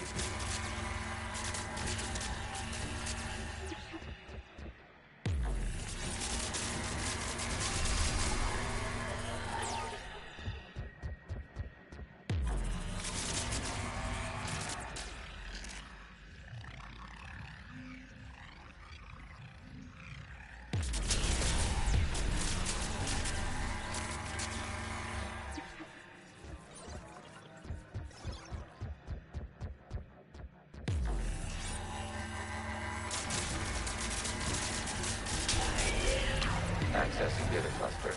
Speaker 4: Accessing data cluster.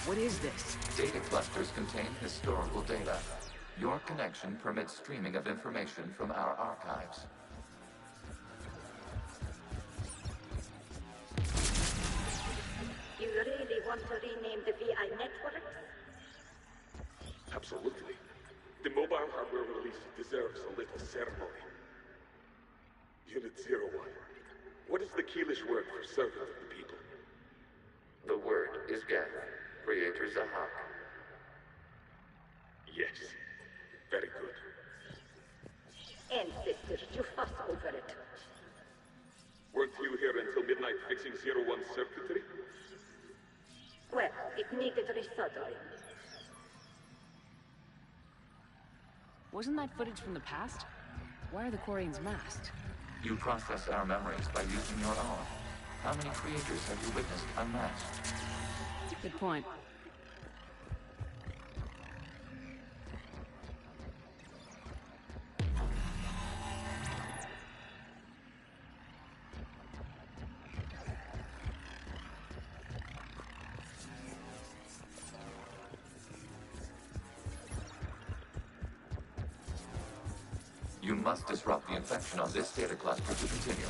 Speaker 2: What is this?
Speaker 4: Data clusters contain historical data. Your connection permits streaming of information from our archives.
Speaker 1: You really want to rename the VI network?
Speaker 10: Absolutely. The mobile hardware release deserves a little ceremony. Unit 01. What is the Keelish word for servant of the people?
Speaker 4: The word is Geth, Creator Zahak.
Speaker 10: Yes. Very good.
Speaker 1: Ancestors, you fuss over it.
Speaker 10: Weren't you here until midnight fixing 01's circuitry?
Speaker 1: Well, it needed resoldering.
Speaker 2: Wasn't that footage from the past? Why are the Quarians masked?
Speaker 4: You process our memories by using your own. How many creators have you witnessed unmasked?
Speaker 2: Good point.
Speaker 4: must disrupt the infection on this data cluster to continue.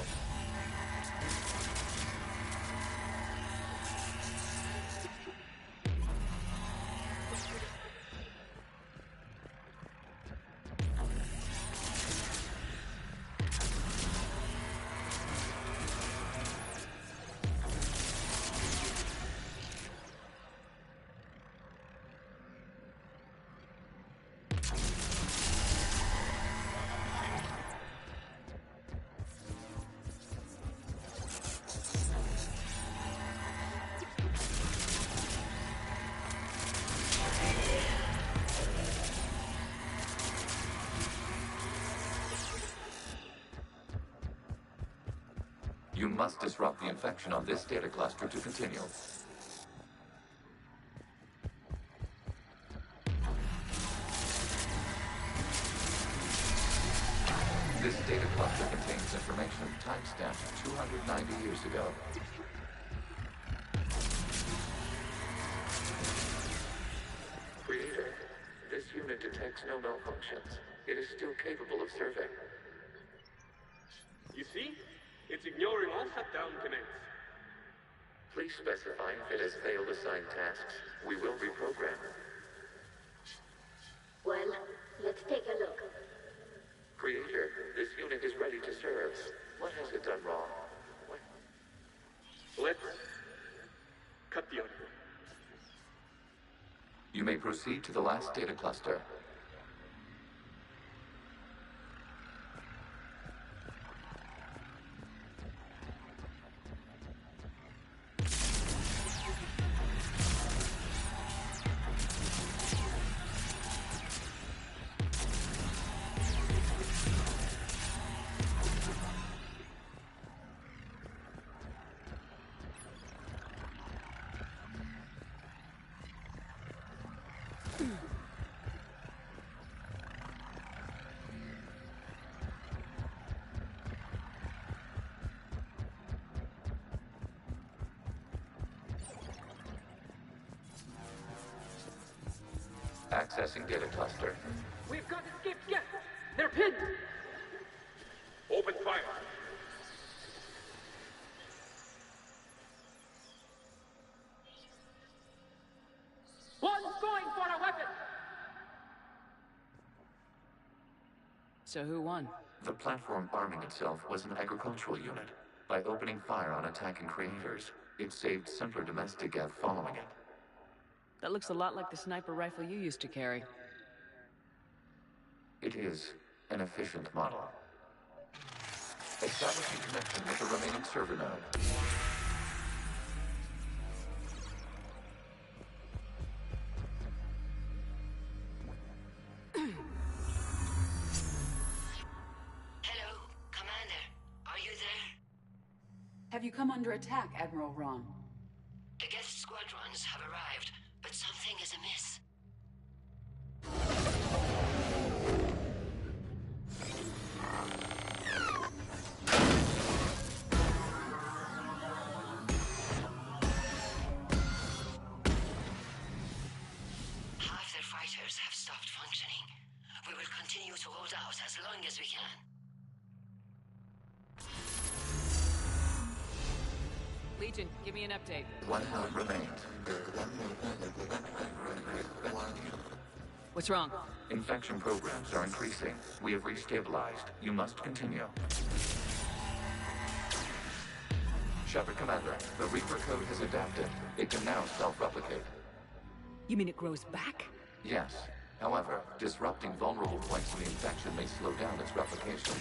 Speaker 4: You must disrupt the infection on this data cluster to continue. This data cluster contains information timestamped 290 years ago. Creator, this unit detects no malfunctions. It is still capable of serving.
Speaker 3: You see? It's ignoring all shutdown commands.
Speaker 4: Please specify if it has failed assigned tasks. We will reprogram.
Speaker 1: Well, let's take a look.
Speaker 4: Creator, this unit is ready to serve. What has it done wrong?
Speaker 3: Let's cut the audio.
Speaker 4: You may proceed to the last data cluster. Accessing data cluster.
Speaker 3: We've got escaped guests! They're pinned! Open fire! One's going for a weapon!
Speaker 2: So who won?
Speaker 4: The platform arming itself was an agricultural unit. By opening fire on attacking creators, it saved simpler domestic Geth following it.
Speaker 2: That looks a lot like the sniper rifle you used to carry.
Speaker 4: It is an efficient model. Establishing connection with the remaining server node.
Speaker 19: Hello, Commander. Are you there?
Speaker 22: Have you come under attack, Admiral Ron?
Speaker 19: The Geth squadrons have arrived, but something is amiss. Half their fighters have stopped functioning. We will continue to hold out as long as we can.
Speaker 2: Legion, give me an update.
Speaker 4: One node remains.
Speaker 2: What's wrong?
Speaker 4: Infection programs are increasing. We have restabilized. You must continue. Shepard Commander, the Reaper code has adapted. It can now self-replicate.
Speaker 2: You mean it grows back?
Speaker 4: Yes. However, disrupting vulnerable points in the infection may slow down its replication.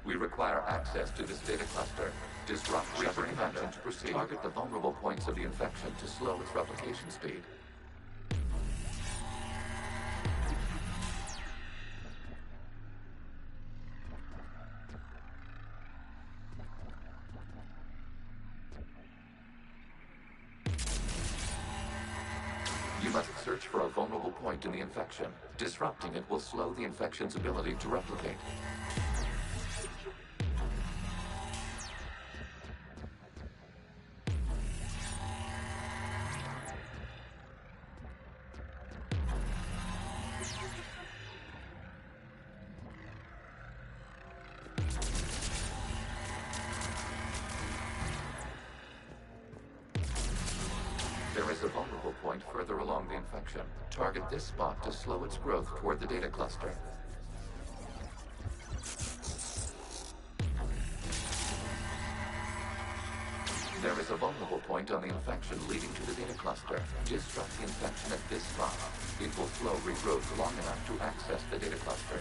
Speaker 4: We require access to this data cluster. Disrupt Shepard Commander to proceed. Target the vulnerable points of the infection to slow its replication speed. You must search for a vulnerable point in the infection. Disrupting it will slow the infection's ability to replicate. There is a vulnerable point further along the infection. Target this spot to slow its growth toward the data cluster. There is a vulnerable point on the infection leading to the data cluster. Disrupt the infection at this spot. It will slow regrowth long enough to access the data cluster.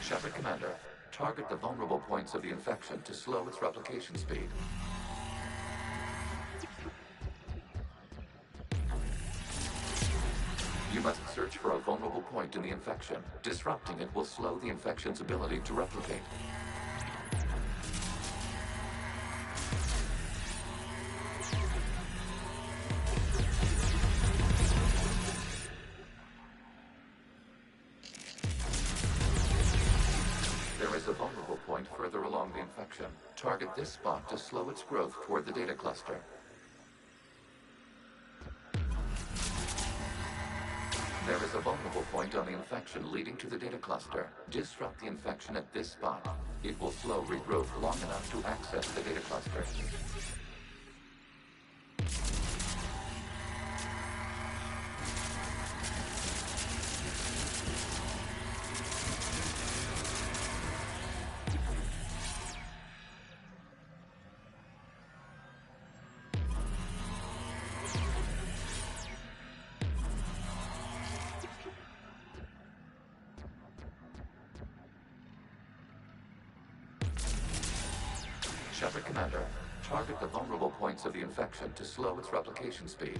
Speaker 4: Shepard Commander, target the vulnerable points of the infection to slow its replication speed. You must search for a vulnerable point in the infection. Disrupting it will slow the infection's ability to replicate. There is a vulnerable point further along the infection. Target this spot to slow its growth toward the data cluster. There is a vulnerable point on the infection leading to the data cluster. Disrupt the infection at this spot. It will slow regrowth long enough to access the data cluster. Shepard Commander, target the vulnerable points of the infection to slow its replication speed.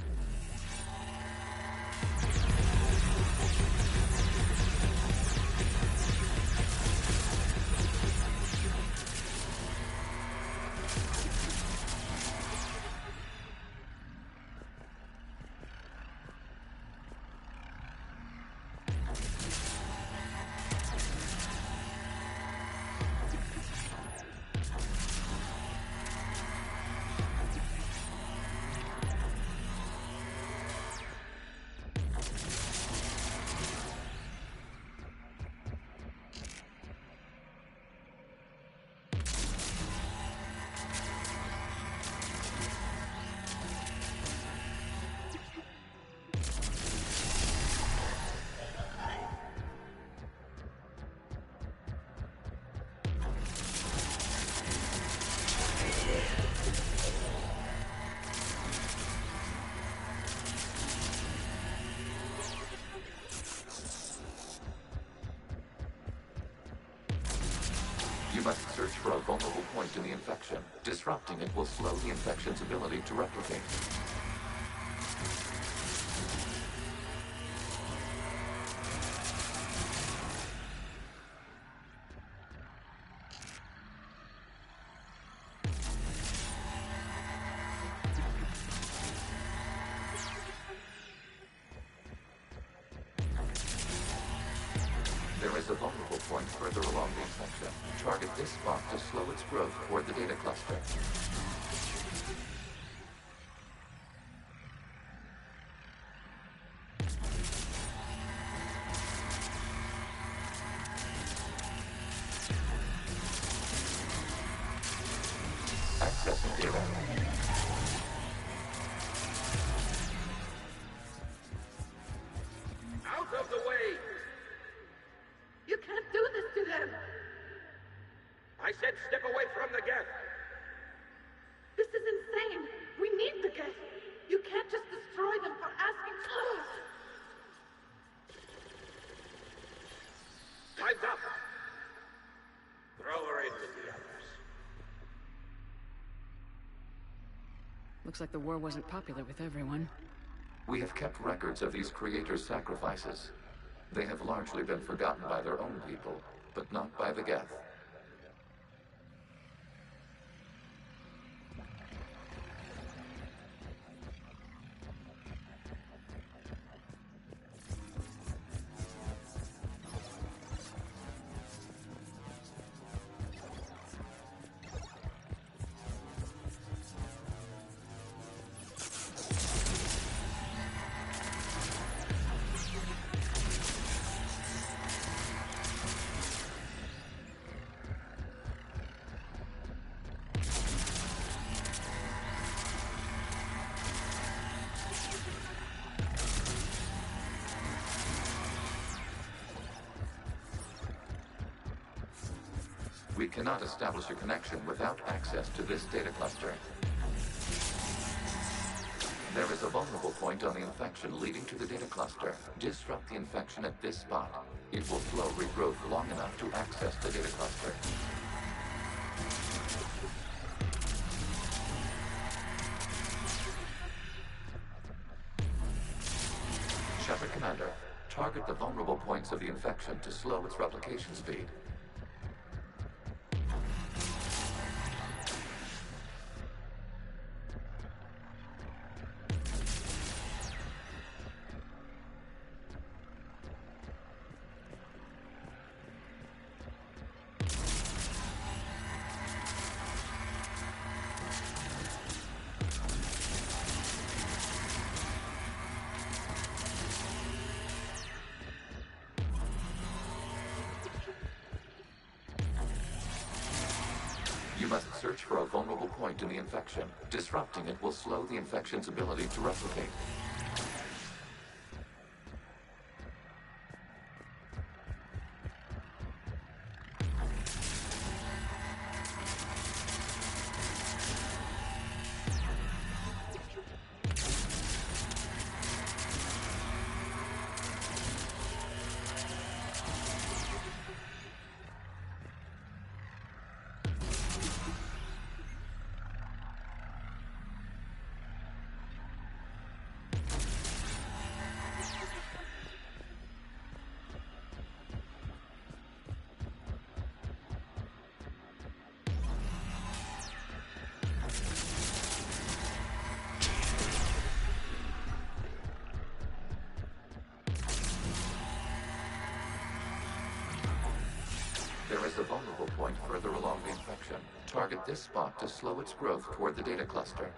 Speaker 4: You must search for a vulnerable point in the infection. Disrupting it will slow the infection's ability to replicate. vulnerable point further along the infection. Target this spot to slow its growth toward the data cluster. Accessing data.
Speaker 21: Out of the way!
Speaker 1: You can't do this to them!
Speaker 21: I said step away from the geth!
Speaker 1: This is insane! We need the geth! You can't just destroy them for asking for us!
Speaker 21: Time's up! Throw her in with the others.
Speaker 2: Looks like the war wasn't popular with everyone.
Speaker 4: We have kept records of these creators' sacrifices. They have largely been forgotten by their own people, but not by the Geth. We cannot establish a connection without access to this data cluster. There is a vulnerable point on the infection leading to the data cluster. Disrupt the infection at this spot. It will slow regrowth long enough to access the data cluster. Shepard Commander, target the vulnerable points of the infection to slow its replication speed. You must search for a vulnerable point in the infection. Disrupting it will slow the infection's ability to replicate. There is a vulnerable point further along the infection. Target this spot to slow its growth toward the data cluster.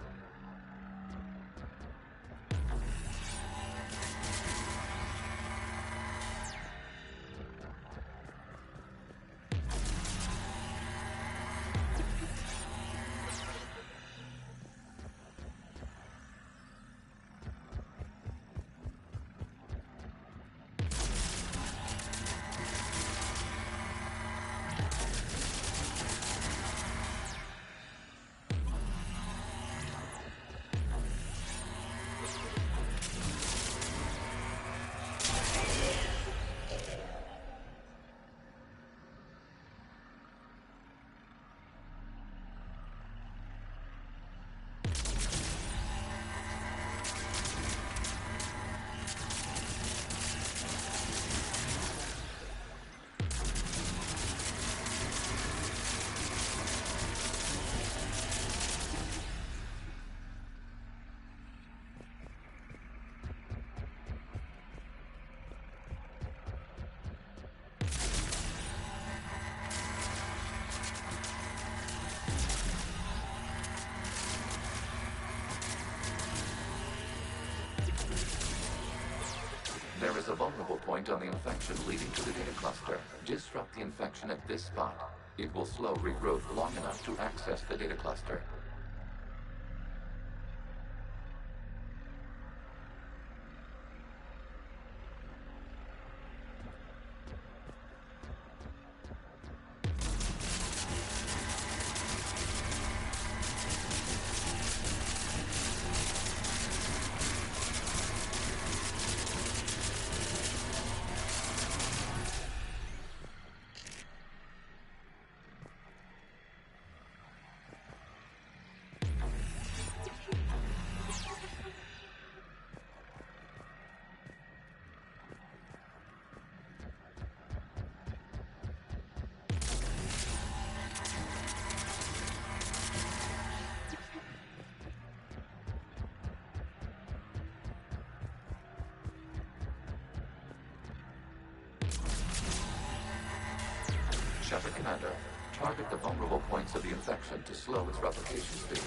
Speaker 4: is a vulnerable point on the infection leading to the data cluster. Disrupt the infection at this spot. It will slow regrowth long enough to access the data cluster. Shepard Commander, target the vulnerable points of the infection to slow its replication speed.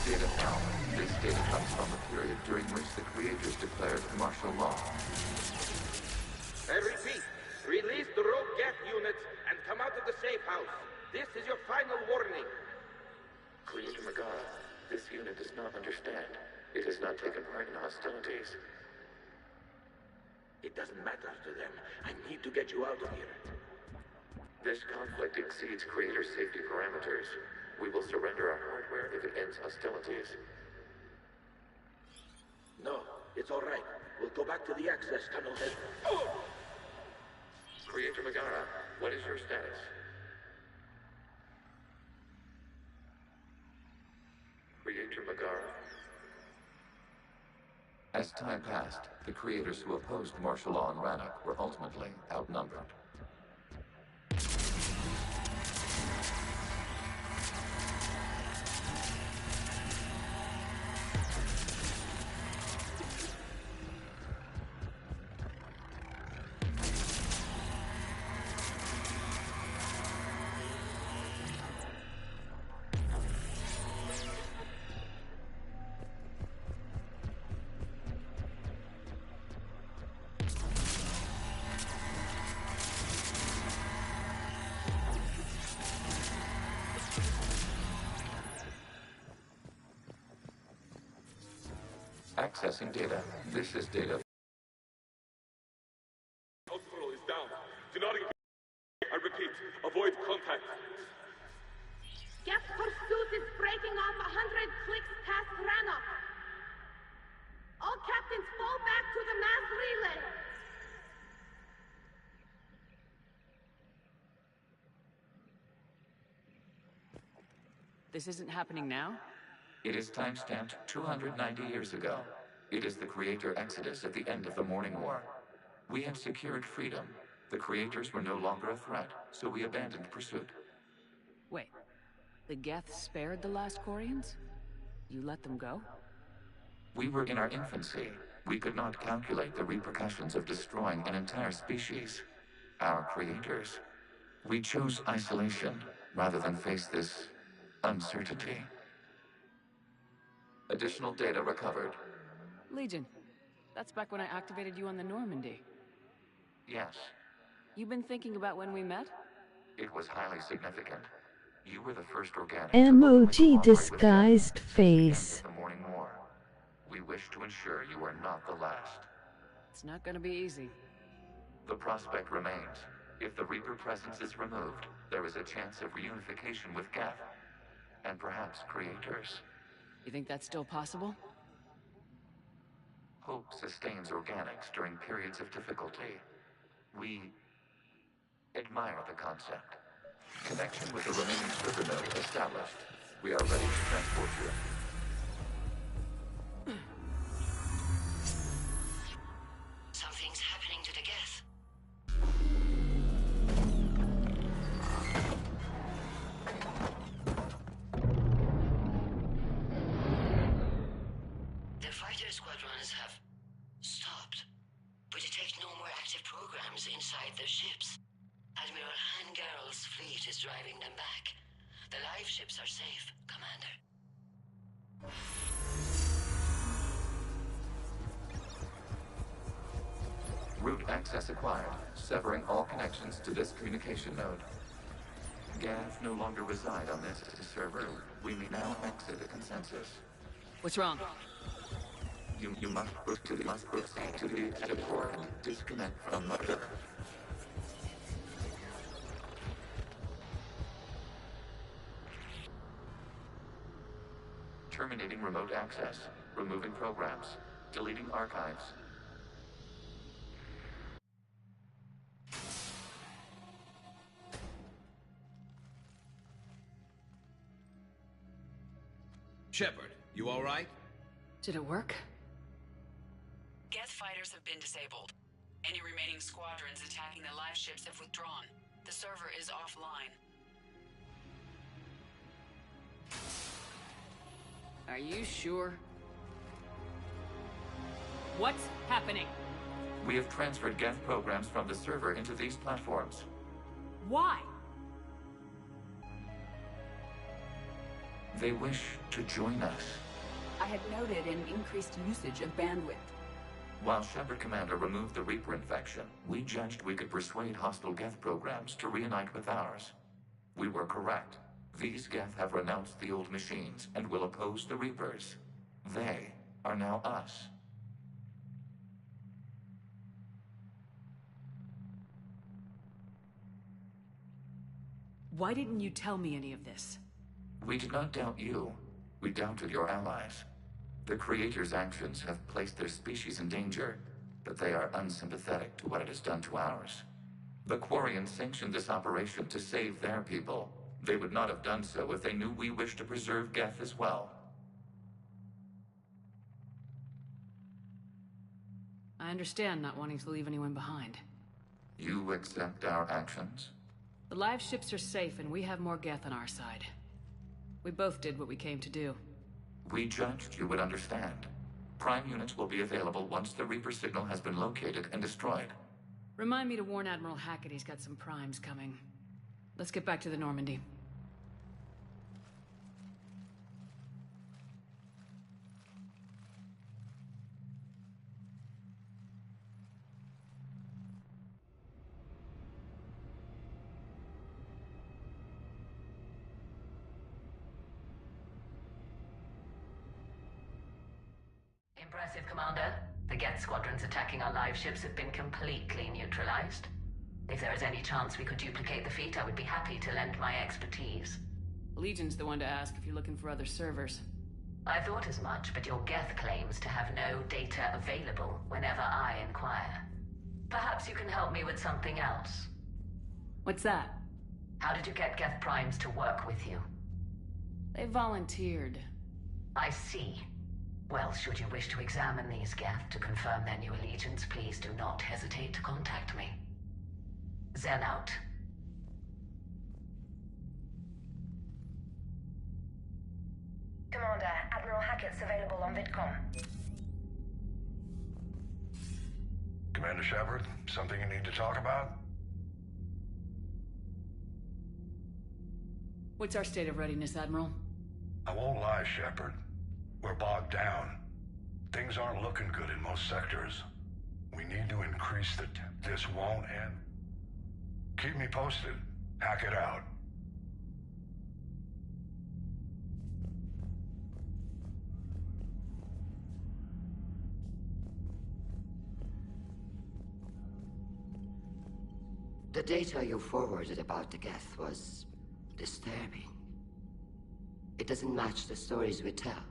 Speaker 4: Data now. This data comes from the period during which the creators declared martial law.
Speaker 6: I repeat, release the rogue Geth units and come out of the safe house. This is your final warning.
Speaker 4: Creator Megara, this unit does not understand. It has not taken part in hostilities.
Speaker 6: It doesn't matter to them. I need to get you out of here.
Speaker 4: This conflict exceeds Creator's safety parameters. We will surrender our hardware if it ends hostilities.
Speaker 6: No, it's all right. We'll go back to the access tunnel and... Oh!
Speaker 4: Creator Megara, what is your status? Creator Megara. As time passed, the creators who opposed martial law in Rannoch were ultimately outnumbered. Accessing data. This is data.
Speaker 8: Hospital is down. Do not engage. I repeat, avoid contact.
Speaker 1: Geth pursuit is breaking off 100 clicks past Rannoch. All captains fall back to the mass relay.
Speaker 2: This isn't happening now?
Speaker 4: It is timestamped 290 years ago. It is the Creator Exodus at the end of the Morning War. We had secured freedom. The Creators were no longer a threat, so we abandoned pursuit.
Speaker 2: Wait, the Geth spared the last Quarians? You let them go?
Speaker 4: We were in our infancy. We could not calculate the repercussions of destroying an entire species. Our creators. We chose isolation rather than face this uncertainty. Additional data recovered.
Speaker 2: Legion. That's back when I activated you on the Normandy.
Speaker 4: Yes.
Speaker 2: You've been thinking about when we met?
Speaker 4: It was highly significant. You were the first organic
Speaker 20: Emoji disguised face.
Speaker 4: the Morning War. We wish to ensure you are not the last.
Speaker 2: It's not gonna be easy.
Speaker 4: The prospect remains. If the Reaper presence is removed, there is a chance of reunification with Geth. And perhaps creators.
Speaker 2: You think that's still possible?
Speaker 4: Hope sustains organics during periods of difficulty. We admire the concept. Connection with the remaining server node established. We are ready to transport you.
Speaker 19: Something's happening to the Geth. The fighter squadrons have stopped, but detect no more active programs inside their ships. Admiral Hangarl's fleet is driving them back. The live ships are safe, Commander.
Speaker 4: Route access acquired, severing all connections to this communication node. Gav no longer reside on this server. We may now exit the consensus.
Speaker 2: What's wrong?
Speaker 4: You must proceed to the exit port and disconnect from Mother. Terminating remote access. Removing programs. Deleting archives.
Speaker 9: Shepard, you all right?
Speaker 2: Did it work?
Speaker 22: Geth fighters have been disabled. Any remaining squadrons attacking the live ships have withdrawn. The server is offline.
Speaker 2: Are you sure? What's happening?
Speaker 4: We have transferred Geth programs from the server into these platforms.
Speaker 2: Why?
Speaker 4: They wish to join us.
Speaker 22: I had noted an increased usage of bandwidth.
Speaker 4: While Shepard Commander removed the Reaper infection, we judged we could persuade hostile Geth programs to reunite with ours. We were correct. These Geth have renounced the old machines and will oppose the Reapers. They are now us.
Speaker 2: Why didn't you tell me any of this?
Speaker 4: We did not doubt you. We doubted your allies. The Creator's actions have placed their species in danger, but they are unsympathetic to what it has done to ours. The Quarians sanctioned this operation to save their people. They would not have done so if they knew we wished to preserve Geth as well.
Speaker 2: I understand not wanting to leave anyone behind.
Speaker 4: You accept our actions?
Speaker 2: The live ships are safe and we have more Geth on our side. We both did what we came to do.
Speaker 4: We judged you would understand. Prime units will be available once the Reaper signal has been located and destroyed.
Speaker 2: Remind me to warn Admiral Hackett he's got some primes coming. Let's get back to the Normandy.
Speaker 16: Impressive, Commander. The Geth squadrons attacking our live ships have been completely neutralized. If there is any chance we could duplicate the feat, I would be happy to lend my expertise.
Speaker 2: Legion's the one to ask if you're looking for other servers.
Speaker 16: I thought as much, but your Geth claims to have no data available whenever I inquire. Perhaps you can help me with something else.
Speaker 2: What's that?
Speaker 16: How did you get Geth primes to work with you?
Speaker 2: They volunteered.
Speaker 16: I see. Well, should you wish to examine these Geth to confirm their new allegiance, please do not hesitate to contact me. Zen out.
Speaker 7: Commander, Admiral Hackett's available on VidCom.
Speaker 21: Commander Shepard, something you need to talk about?
Speaker 2: What's our state of readiness, Admiral?
Speaker 21: I won't lie, Shepard. We're bogged down. Things aren't looking good in most sectors. We need to increase the... This won't end. Keep me posted. Hack it out.
Speaker 19: The data you forwarded about the Geth was disturbing. It doesn't match the stories we tell.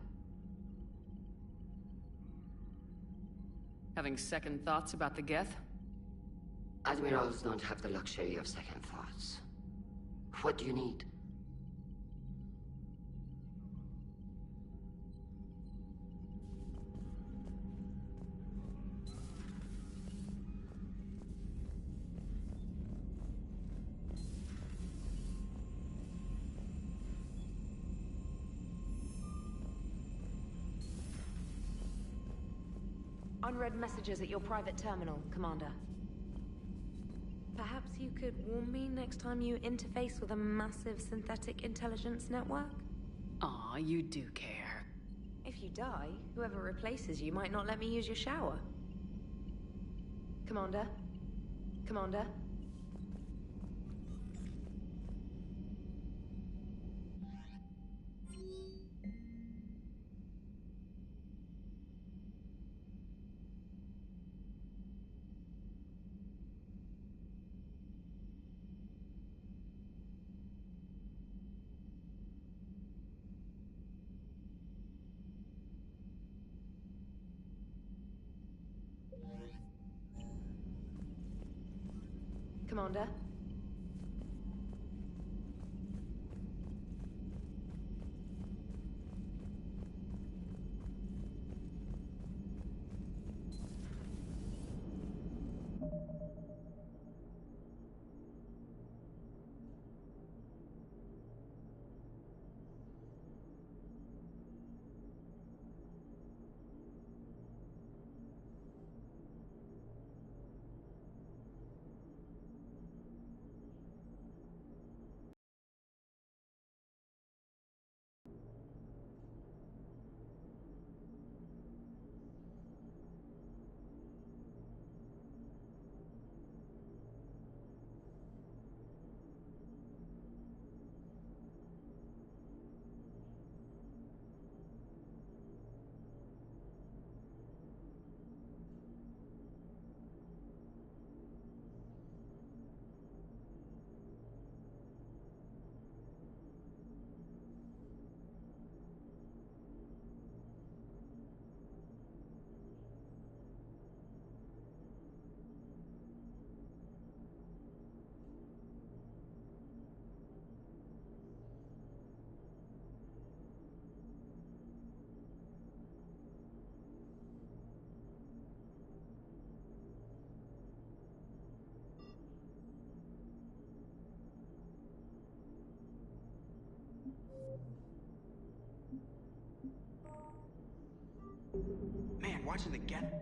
Speaker 2: Having second thoughts about the Geth?
Speaker 19: Admirals don't have the luxury of second thoughts. What do you need?
Speaker 15: Unread messages at your private terminal, Commander. Perhaps you could warn me next time you interface with a massive synthetic intelligence network?
Speaker 2: Aw, you do care.
Speaker 15: If you die, whoever replaces you might not let me use your shower. Commander? Commander? Commander?
Speaker 12: Man, watching the Geth.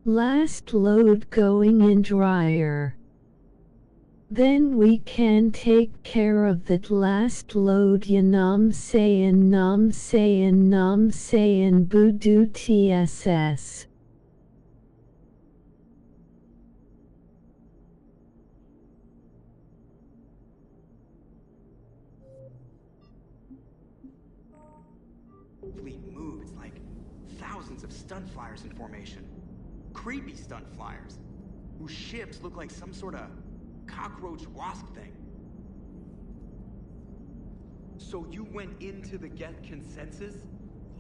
Speaker 20: Last load going in dryer. Then we can take care of that last load, ya nom sayin Voodoo TSS.
Speaker 12: Fleet move, it's like thousands of stun flyers in formation. Creepy stun flyers, whose ships look like some sort of cockroach wasp thing. So you went into the Geth consensus?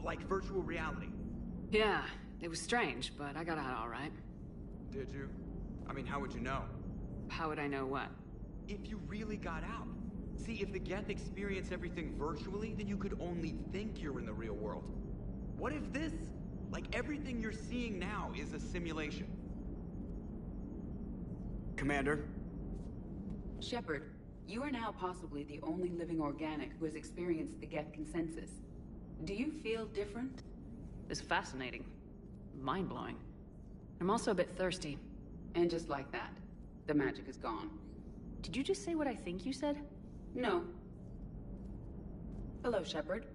Speaker 12: Like virtual reality?
Speaker 2: Yeah, it was strange, but I got out all right.
Speaker 12: Did you? I mean, how would you know?
Speaker 2: How would I know what?
Speaker 12: If you really got out. See, if the Geth experience everything virtually, then you could only think you're in the real world. What if this, like everything you're seeing now, is a simulation? Commander?
Speaker 22: Shepard, you are now possibly the only living organic who has experienced the Geth consensus. Do you feel different?
Speaker 2: It's fascinating. Mind-blowing. I'm also a bit thirsty.
Speaker 22: And just like that, the magic is gone.
Speaker 2: Did you just say what I think you said?
Speaker 22: No. Hello, Shepard.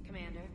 Speaker 15: Commander.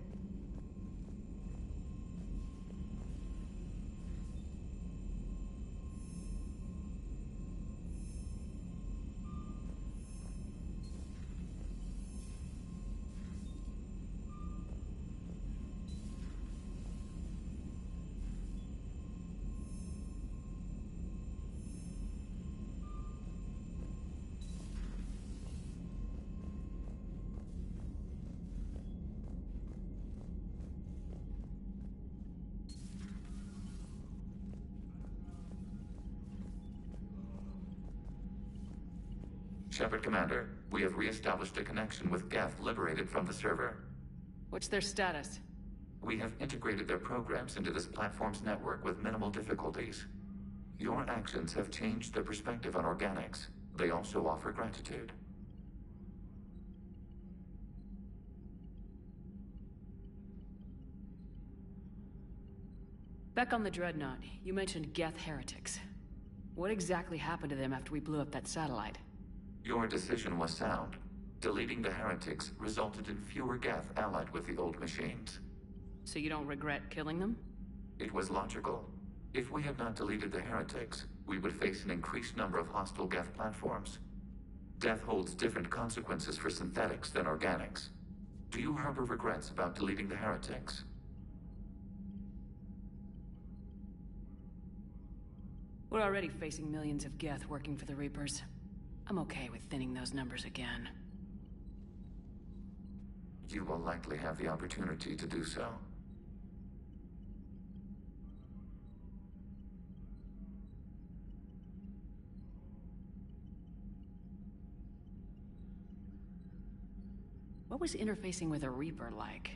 Speaker 4: Shepard Commander, we have re-established a connection with Geth liberated from the server.
Speaker 2: What's their status?
Speaker 4: We have integrated their programs into this platform's network with minimal difficulties. Your actions have changed their perspective on organics. They also offer gratitude.
Speaker 2: Back on the Dreadnought, you mentioned Geth heretics. What exactly happened to them after we blew up that satellite?
Speaker 4: Your decision was sound. Deleting the heretics resulted in fewer Geth allied with the old machines.
Speaker 2: So you don't regret killing them?
Speaker 4: It was logical. If we had not deleted the heretics, we would face an increased number of hostile Geth platforms. Death holds different consequences for synthetics than organics. Do you harbor regrets about deleting the heretics?
Speaker 2: We're already facing millions of Geth working for the Reapers. I'm okay with thinning those numbers again.
Speaker 4: You will likely have the opportunity to do so.
Speaker 2: What was interfacing with a Reaper like?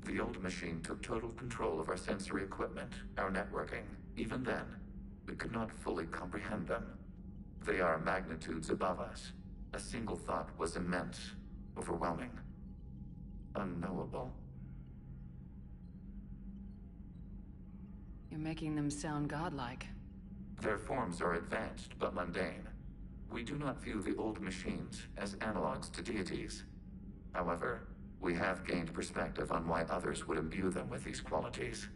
Speaker 4: The old machine took total control of our sensory equipment, our networking. Even then, we could not fully comprehend them. They are magnitudes above us. A single thought was immense, overwhelming, unknowable.
Speaker 2: You're making them sound godlike.
Speaker 4: Their forms are advanced but mundane. We do not view the old machines as analogs to deities. However, we have gained perspective on why others would imbue them with these qualities.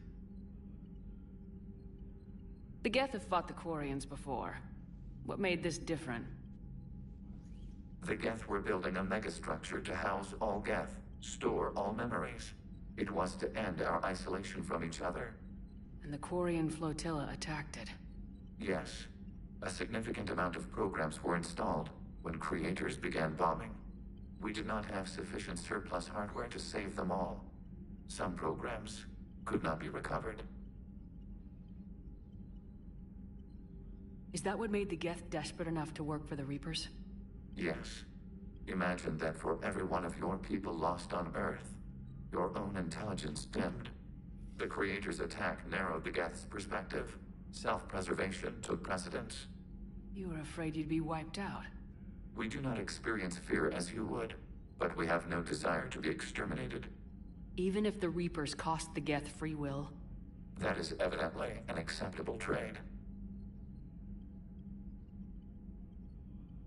Speaker 2: The Geth have fought the Quarians before. What made this different?
Speaker 4: The Geth were building a megastructure to house all Geth, store all memories. It was to end our isolation from each other.
Speaker 2: And the Quarian flotilla attacked it.
Speaker 4: Yes. A significant amount of programs were installed when creators began bombing. We did not have sufficient surplus hardware to save them all. Some programs could not be recovered.
Speaker 2: Is that what made the Geth desperate enough to work for the Reapers?
Speaker 4: Yes. Imagine that for every one of your people lost on Earth, your own intelligence dimmed. The Creator's attack narrowed the Geth's perspective. Self-preservation took precedence.
Speaker 2: You were afraid you'd be wiped out.
Speaker 4: We do not experience fear as you would, but we have no desire to be exterminated.
Speaker 2: Even if the Reapers cost the Geth free will?
Speaker 4: That is evidently an acceptable trade.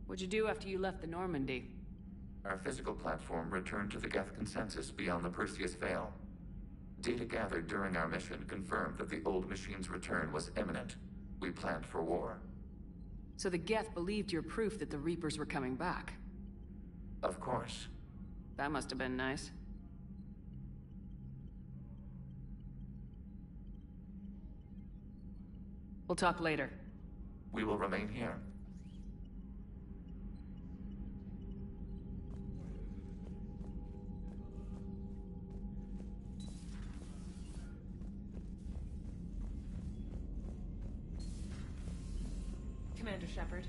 Speaker 2: What'd you do after you left the Normandy?
Speaker 4: Our physical platform returned to the Geth consensus beyond the Perseus Veil. Data gathered during our mission confirmed that the old machine's return was imminent. We planned for war.
Speaker 2: So the Geth believed your proof that the Reapers were coming back?
Speaker 4: Of course.
Speaker 2: That must have been nice. We'll talk later.
Speaker 4: We will remain here.
Speaker 13: Commander Shepard.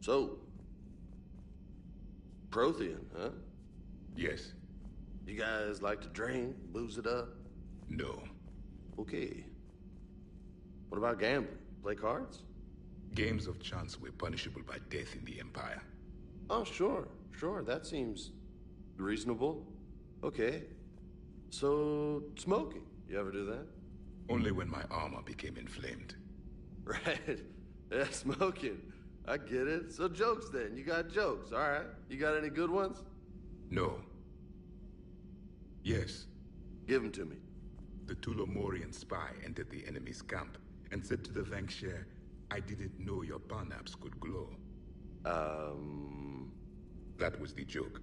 Speaker 14: So, Prothean, huh?
Speaker 10: Yes.
Speaker 14: You guys like to drink, booze it up?
Speaker 10: No.
Speaker 14: Okay. What about gambling? Play cards?
Speaker 10: Games of chance were punishable by death in the Empire.
Speaker 14: Oh, sure. That seems reasonable. Okay. So, smoking. You ever do that?
Speaker 10: Only when my armor became inflamed.
Speaker 14: Right. Yeah, smoking. I get it. So jokes then. You got jokes, all right. You got any good ones?
Speaker 10: No. Yes.
Speaker 14: Give them to me.
Speaker 10: The Tulomorian spy entered the enemy's camp and said to the Vanksher, I didn't know your Parnaps could glow. That was the joke.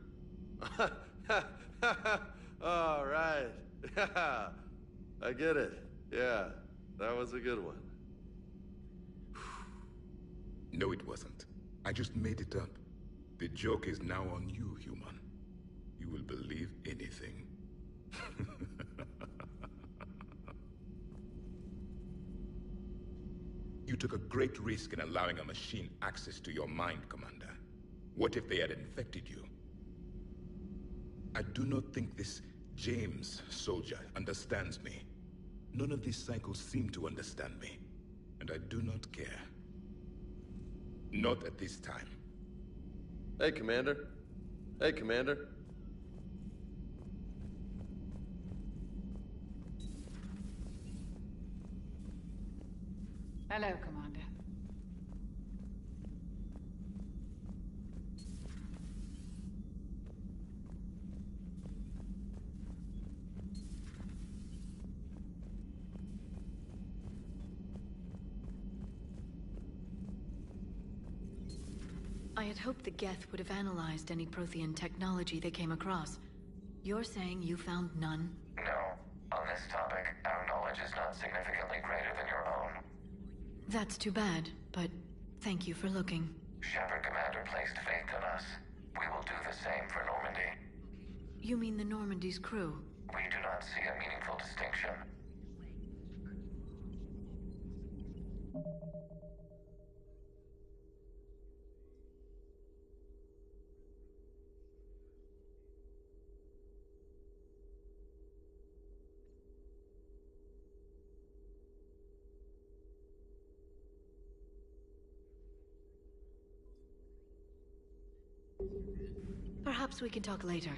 Speaker 14: All right. I get it. Yeah, that was a good one.
Speaker 10: No, it wasn't. I just made it up. The joke is now on you, human. You will believe anything. You took a great risk in allowing a machine access to your mind, Commander. What if they had infected you? I do not think this James soldier understands me. None of these cycles seem to understand me. And I do not care. Not at this time.
Speaker 14: Hey, Commander. Hey, Commander.
Speaker 13: Hello, Commander.
Speaker 5: I had hoped the Geth would have analyzed any Prothean technology they came across. You're saying you found none?
Speaker 4: No. On this topic, our knowledge is not significantly greater than your own.
Speaker 5: That's too bad, but thank you for looking.
Speaker 4: Shepard Commander placed faith in us. We will do the same for Normandy.
Speaker 5: You mean the Normandy's crew?
Speaker 4: We do not see a meaningful distinction.
Speaker 5: Perhaps we can talk later.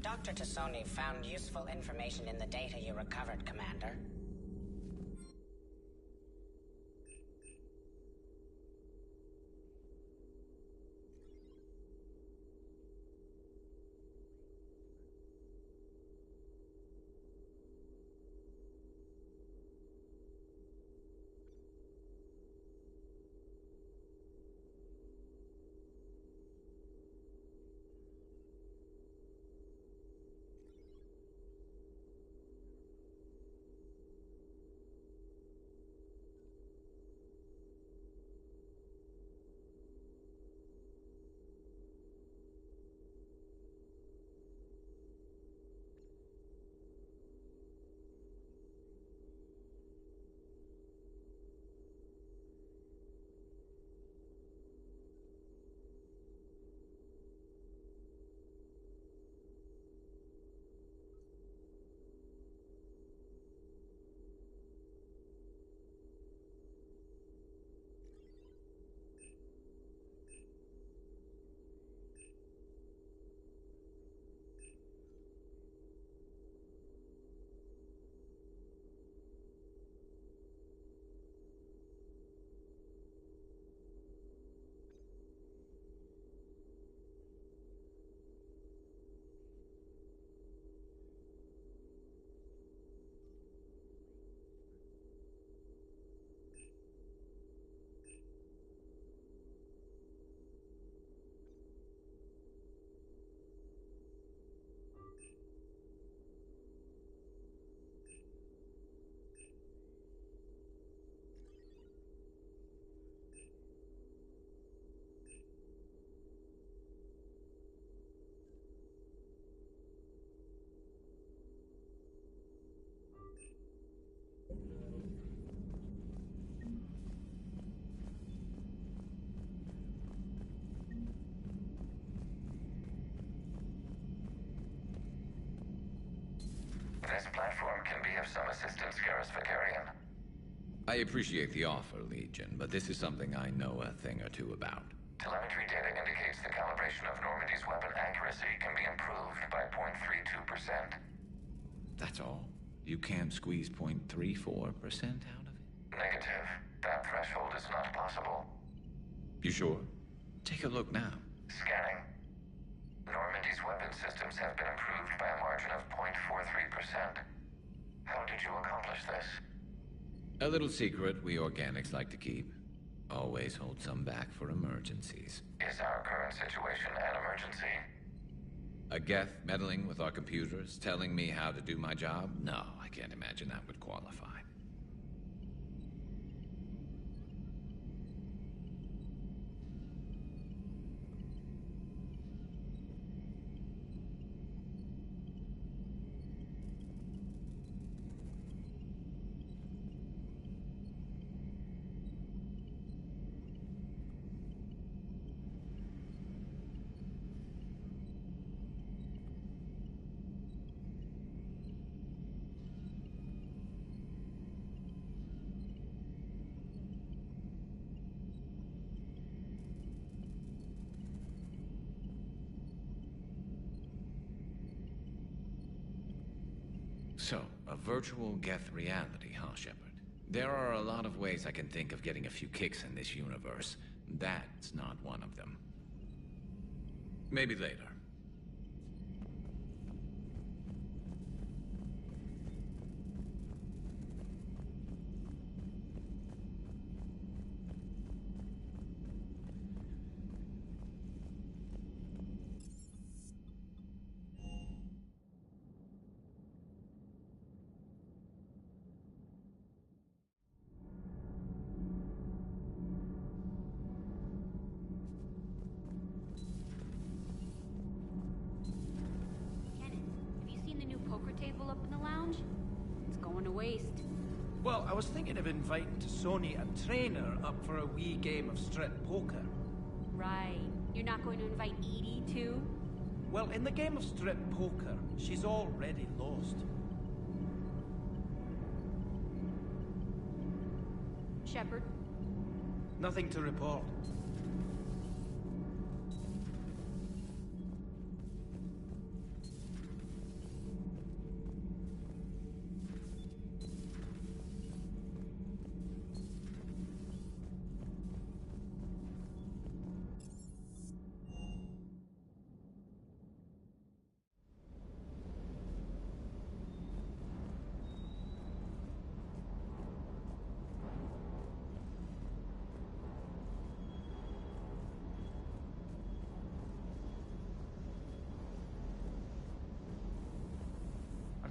Speaker 23: Dr. Tassoni found useful information in the data you recovered, Commander.
Speaker 4: of some assistance, Garrus Vakarian.
Speaker 9: I appreciate the offer, Legion, but this is something I know a thing or two about.
Speaker 4: Telemetry data indicates the calibration of Normandy's weapon accuracy can be improved by 0.32%.
Speaker 9: That's all? You can't squeeze 0.34% out of it?
Speaker 4: Negative. That threshold is not possible.
Speaker 9: You sure? Take a look now.
Speaker 4: Scanning. Normandy's weapon systems have been improved by a margin of 0.43%. How did you accomplish this?
Speaker 9: A little secret we organics like to keep. Always hold some back for emergencies.
Speaker 4: Is our current situation an emergency?
Speaker 9: A Geth meddling with our computers, telling me how to do my job? No, I can't imagine that would qualify. So, a virtual Geth reality, huh, Shepard? There are a lot of ways I can think of getting a few kicks in this universe. That's not one of them. Maybe later.
Speaker 11: Well, I was thinking of inviting to Sony a trainer up for a wee game of strip poker.
Speaker 13: Right. You're not going to invite Edie, too?
Speaker 11: Well, in the game of strip poker, she's already lost.
Speaker 13: Shepard?
Speaker 11: Nothing to report.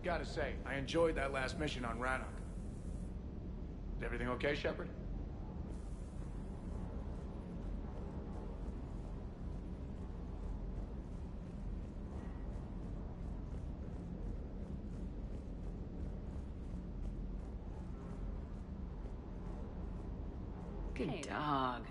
Speaker 17: I've got to say, I enjoyed that last mission on Rannoch. Is everything okay, Shepard?
Speaker 2: Good dog.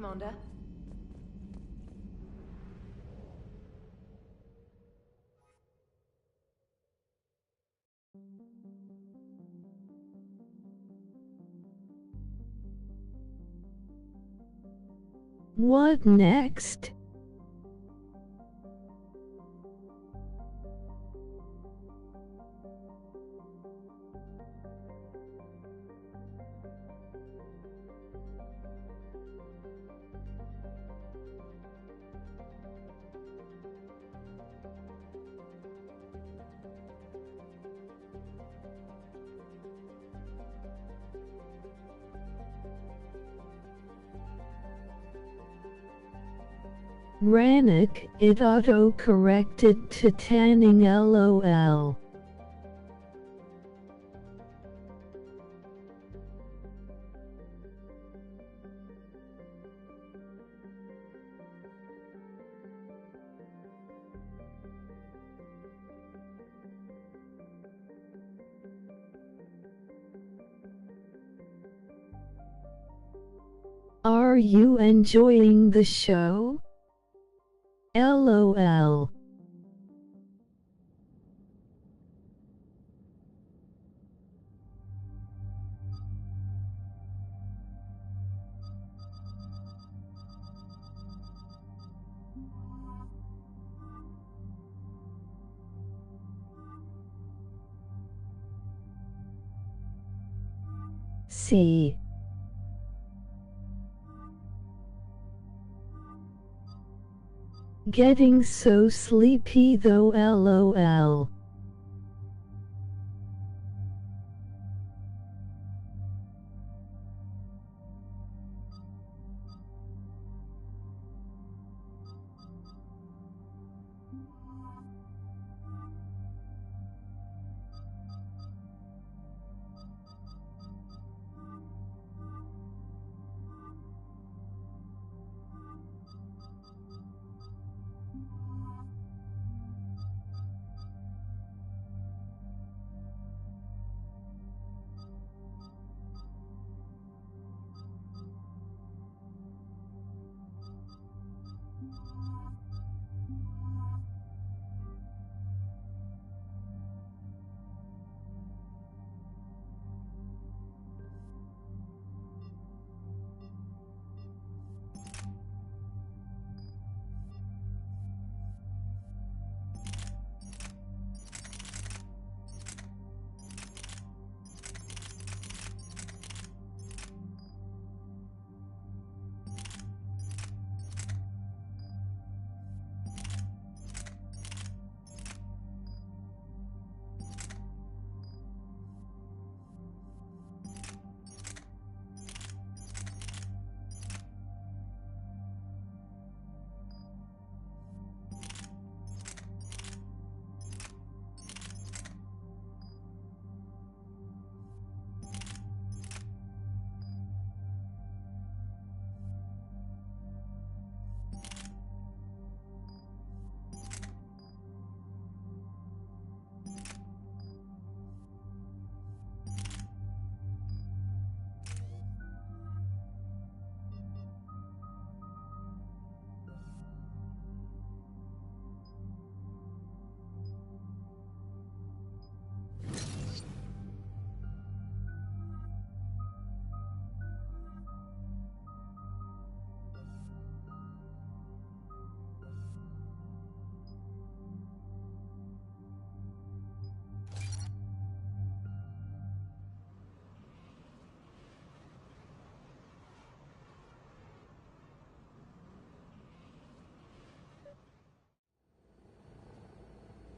Speaker 15: Commander.
Speaker 20: What next? Rannoch, it auto-corrected to tanning LOL. Are you enjoying the show? LOL. See. Getting so sleepy though, LOL.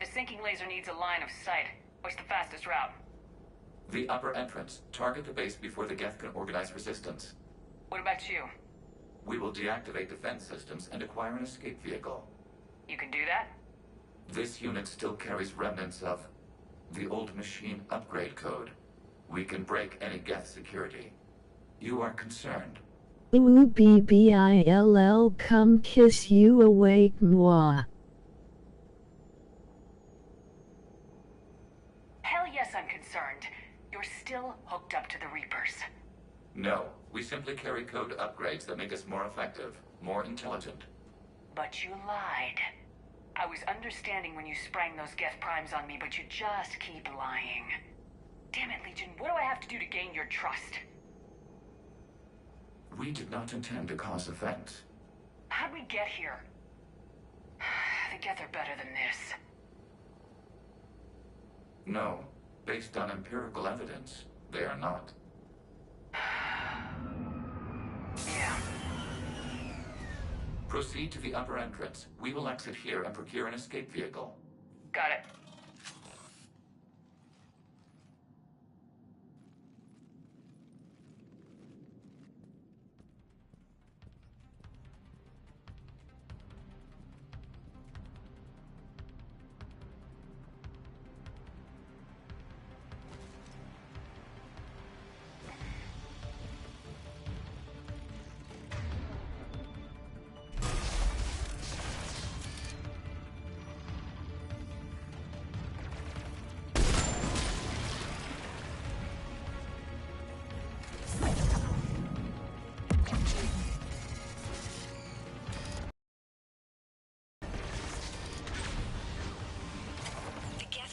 Speaker 2: The sinking laser needs a line of sight. What's the fastest route?
Speaker 4: The upper entrance. Target the base before the Geth can organize resistance.
Speaker 2: What about you?
Speaker 4: We will deactivate defense systems and acquire an escape vehicle.
Speaker 2: You can do that?
Speaker 4: This unit still carries remnants of the old machine upgrade code. We can break any Geth security. You are concerned?
Speaker 20: Ooh, BBILL, come kiss you awake, moi.
Speaker 2: Hell yes, I'm concerned. You're still hooked up to the Reapers.
Speaker 4: No, we simply carry code upgrades that make us more effective, more intelligent.
Speaker 22: But you lied. I was understanding when you sprang those Geth Primes on me, but you just keep lying. Damn it, Legion, what do I have to do to gain your trust?
Speaker 4: We did not intend to cause offense.
Speaker 22: How'd we get here? The Geth are better than this.
Speaker 4: No, based on empirical evidence, they are not.
Speaker 22: Yeah.
Speaker 4: Proceed to the upper entrance. We will exit here and procure an escape vehicle.
Speaker 22: Got it.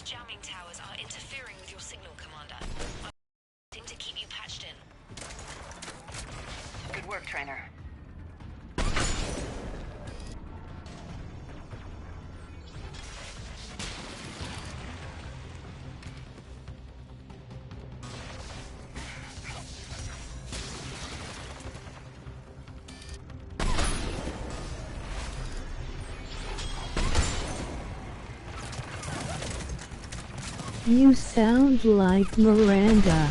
Speaker 15: Jamming towers are interfering with your signal, Commander. I'm waiting to keep you patched in.
Speaker 22: Good work, Trainer.
Speaker 20: You sound like Miranda.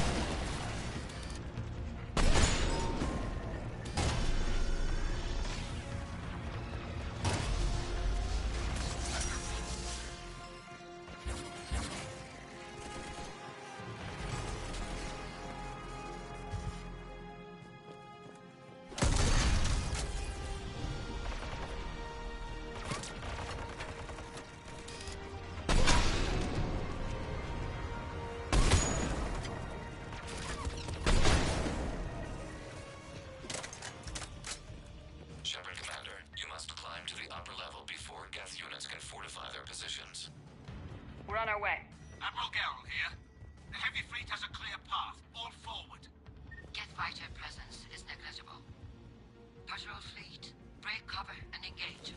Speaker 22: We're on our way.
Speaker 3: Admiral Gerrel here. The heavy fleet has a clear path. All forward.
Speaker 19: Geth fighter presence is negligible. Patrol fleet, break cover and engage.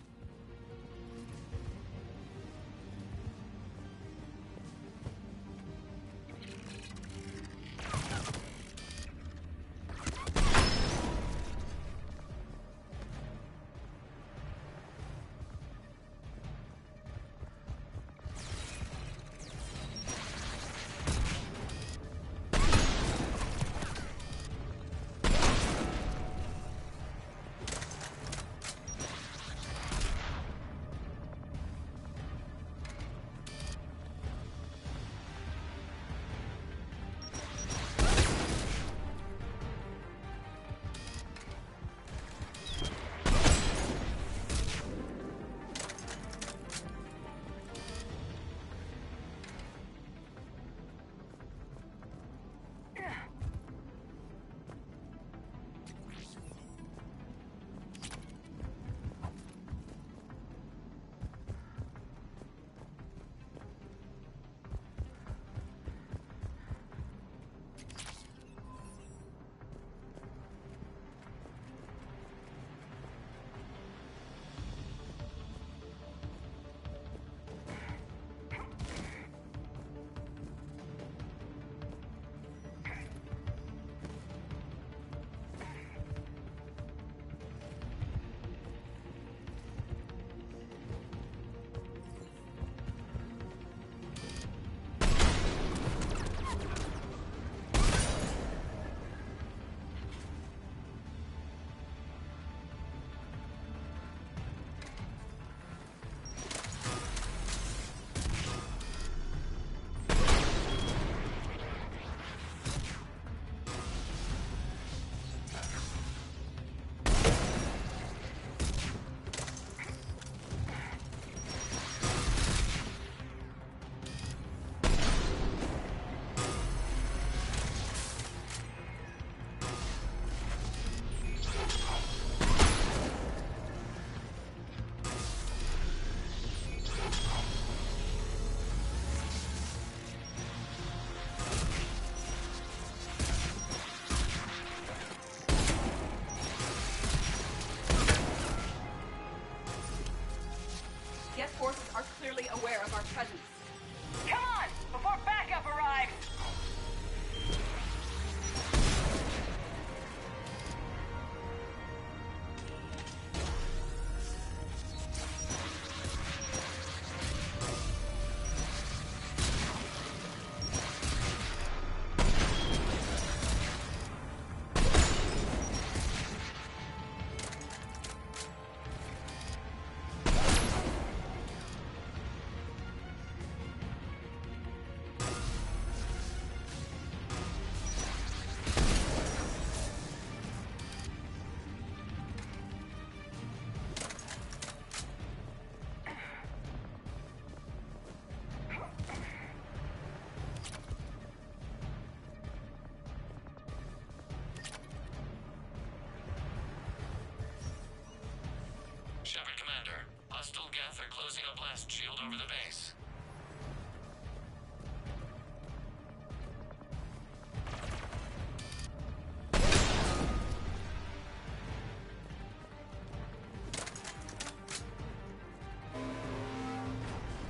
Speaker 4: a blast shield over the base.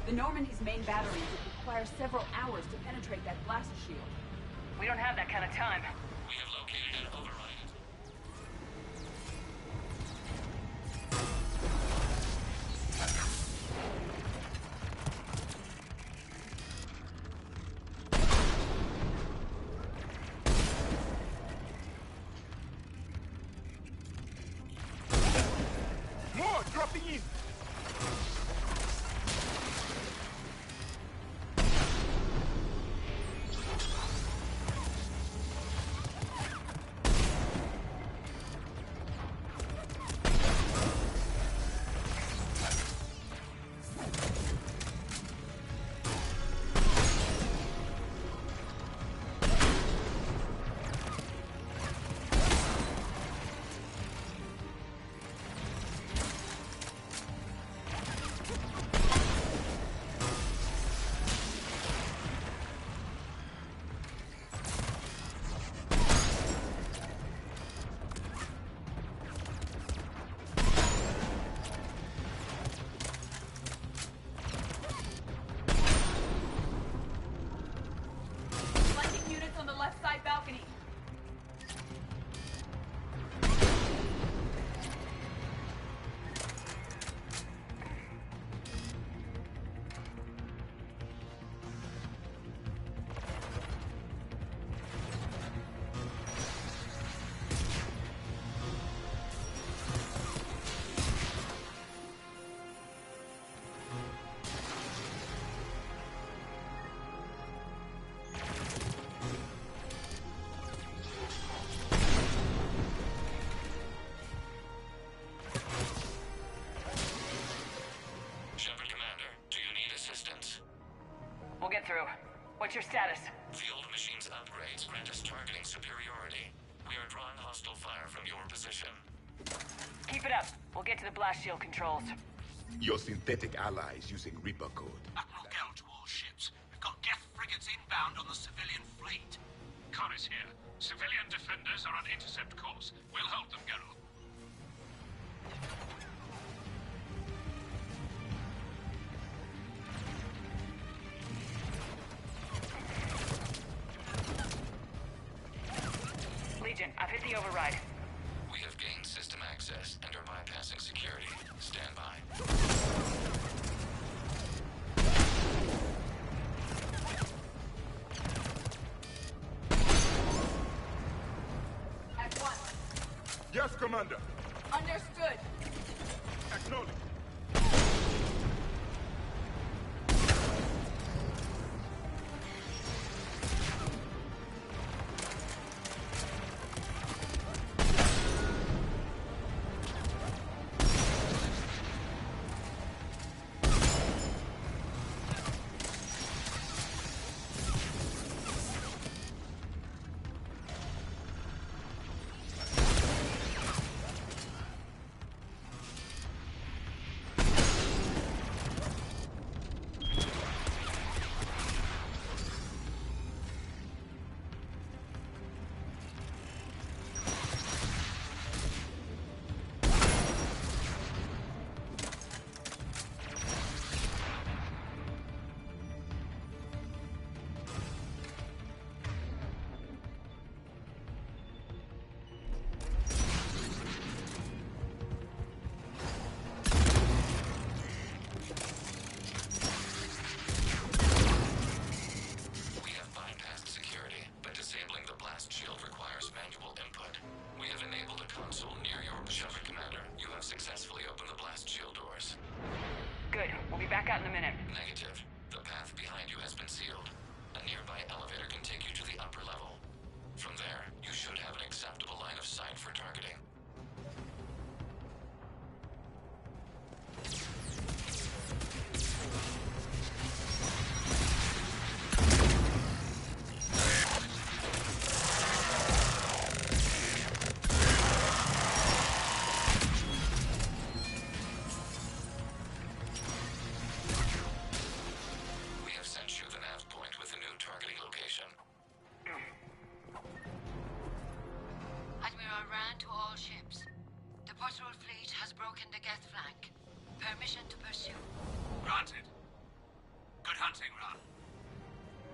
Speaker 6: The Normandy's main batteries would require several hours to penetrate that blast shield.
Speaker 22: We don't have that kind of time.
Speaker 4: We have located and override it.
Speaker 17: More dropping in!
Speaker 22: We'll get through. What's your status?
Speaker 4: The old machine's upgrades grant us targeting superiority. We are drawing hostile fire from your position.
Speaker 22: Keep it up. We'll get to the blast shield controls.
Speaker 10: Your synthetic allies using Reaper code.
Speaker 3: Admiral Geralt to all ships. We've got Geth frigates inbound on the civilian fleet.
Speaker 8: Khan is here. Civilian defenders are on intercept course. We'll hold them, Geralt.
Speaker 22: Legion, I've hit the override.
Speaker 4: We have gained system access and are bypassing security. Stand by.
Speaker 6: At once.
Speaker 17: Yes, Commander.
Speaker 6: Understood.
Speaker 17: Acknowledge.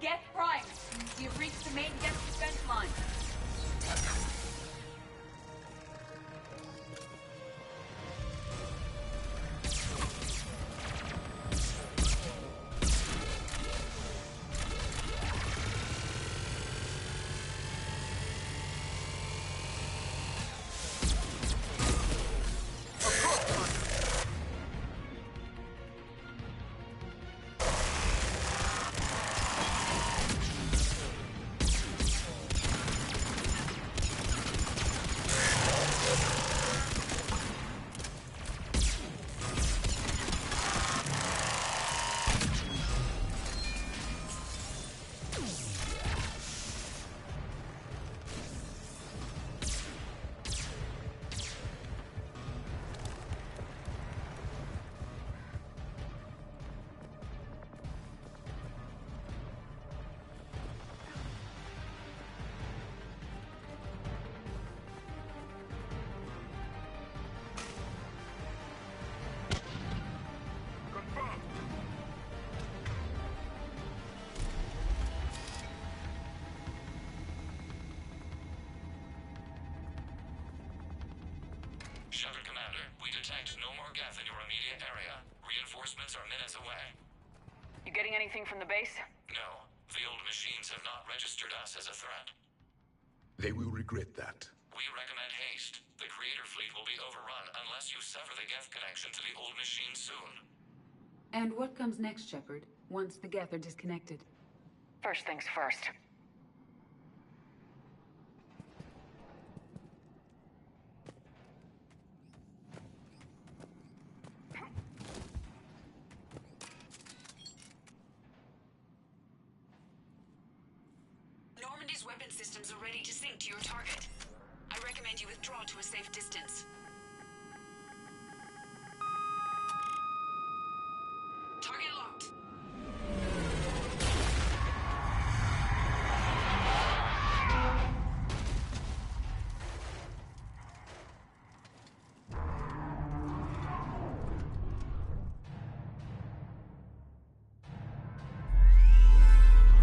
Speaker 6: Geth Prime! We have reached the main Geth defense line.
Speaker 4: Shepard Commander, we detect no more Geth in your immediate area. Reinforcements are minutes away.
Speaker 2: You getting anything from the base?
Speaker 4: No, the old machines have not registered us as a threat.
Speaker 10: They will regret that.
Speaker 4: We recommend haste. The Creator fleet will be overrun unless you sever the Geth connection to the old machine soon.
Speaker 6: And what comes next, Shepard, once the Geth are disconnected?
Speaker 2: First things first.
Speaker 6: Normandy's weapon systems are ready to sync to your target. I recommend you withdraw to a safe distance. Target locked.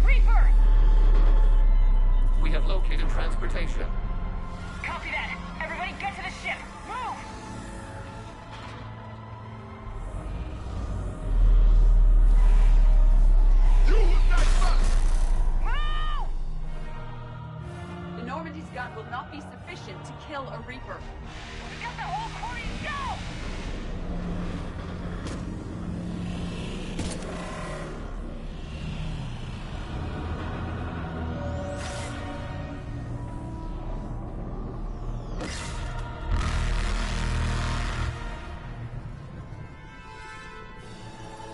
Speaker 2: Reaper!
Speaker 4: We have located transportation.
Speaker 2: Copy that! Everybody get to the ship! Move! Move!
Speaker 6: The Normandy's gun will not be sufficient to kill a Reaper.
Speaker 2: We got the whole Quarian, go!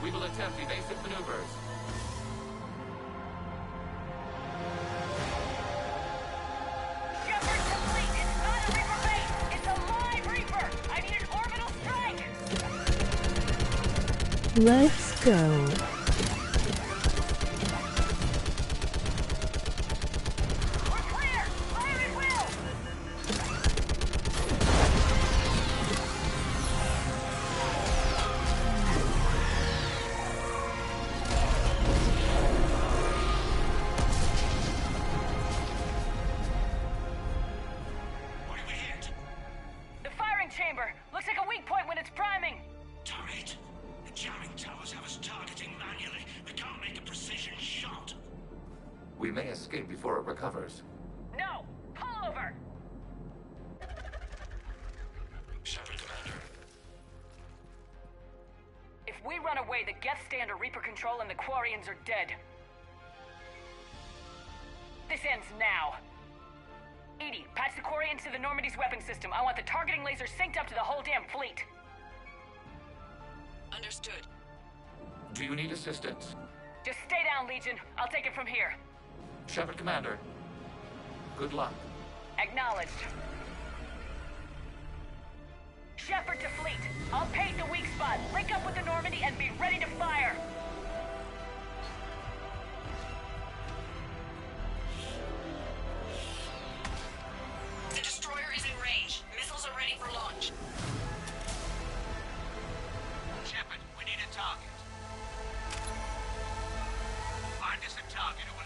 Speaker 4: We will attempt evasive maneuvers.
Speaker 2: Shepard complete! It's not a Reaper base! It's a live Reaper! I need an orbital strike!
Speaker 20: Let's go.
Speaker 2: We're clear! Fire at will!
Speaker 3: What do we hit?
Speaker 2: The firing chamber! Looks like a weak point when it's priming!
Speaker 3: Turret? The jamming towers have us targeting manually. We can't make a precision shot.
Speaker 4: We may escape before it recovers.
Speaker 2: No! Pull over!
Speaker 4: Shepard Commander.
Speaker 2: If we run away, the Geth stay under Reaper control and the Quarians are dead. This ends now. Edie, patch the Quarians to the Normandy's weapon system. I want the targeting laser synced up to the whole damn fleet.
Speaker 6: Understood.
Speaker 4: Do you need assistance?
Speaker 2: Just stay down, Legion. I'll take it from here.
Speaker 4: Shepard Commander. Good luck.
Speaker 2: Acknowledged. Shepard to fleet. I'll paint the weak spot, link up with the Normandy, and be ready to fire.
Speaker 6: The destroyer is in range. Missiles are ready for launch.
Speaker 3: Shepard, we need a target. Find us a target who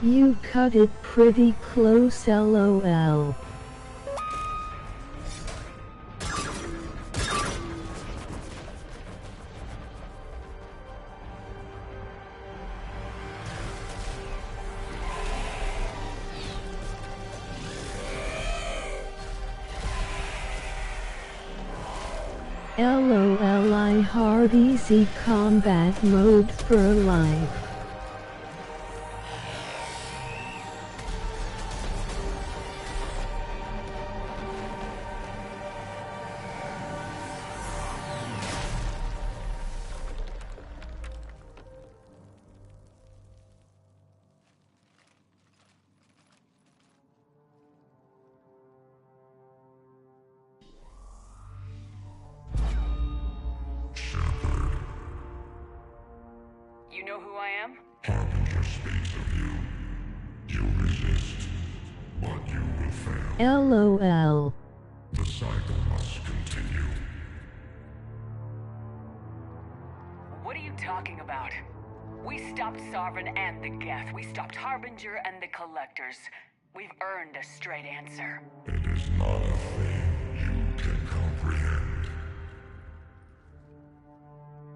Speaker 20: You cut it pretty close, lol. LOL, I hard easy combat mode for life.
Speaker 22: You know who I am?
Speaker 21: Harbinger speaks of you. You resist, but you will fail.
Speaker 20: LOL.
Speaker 21: The cycle must continue.
Speaker 22: What are you talking about? We stopped Sovereign and the Geth. We stopped Harbinger and the Collectors. We've earned a straight answer.
Speaker 21: It is not a thing you can comprehend.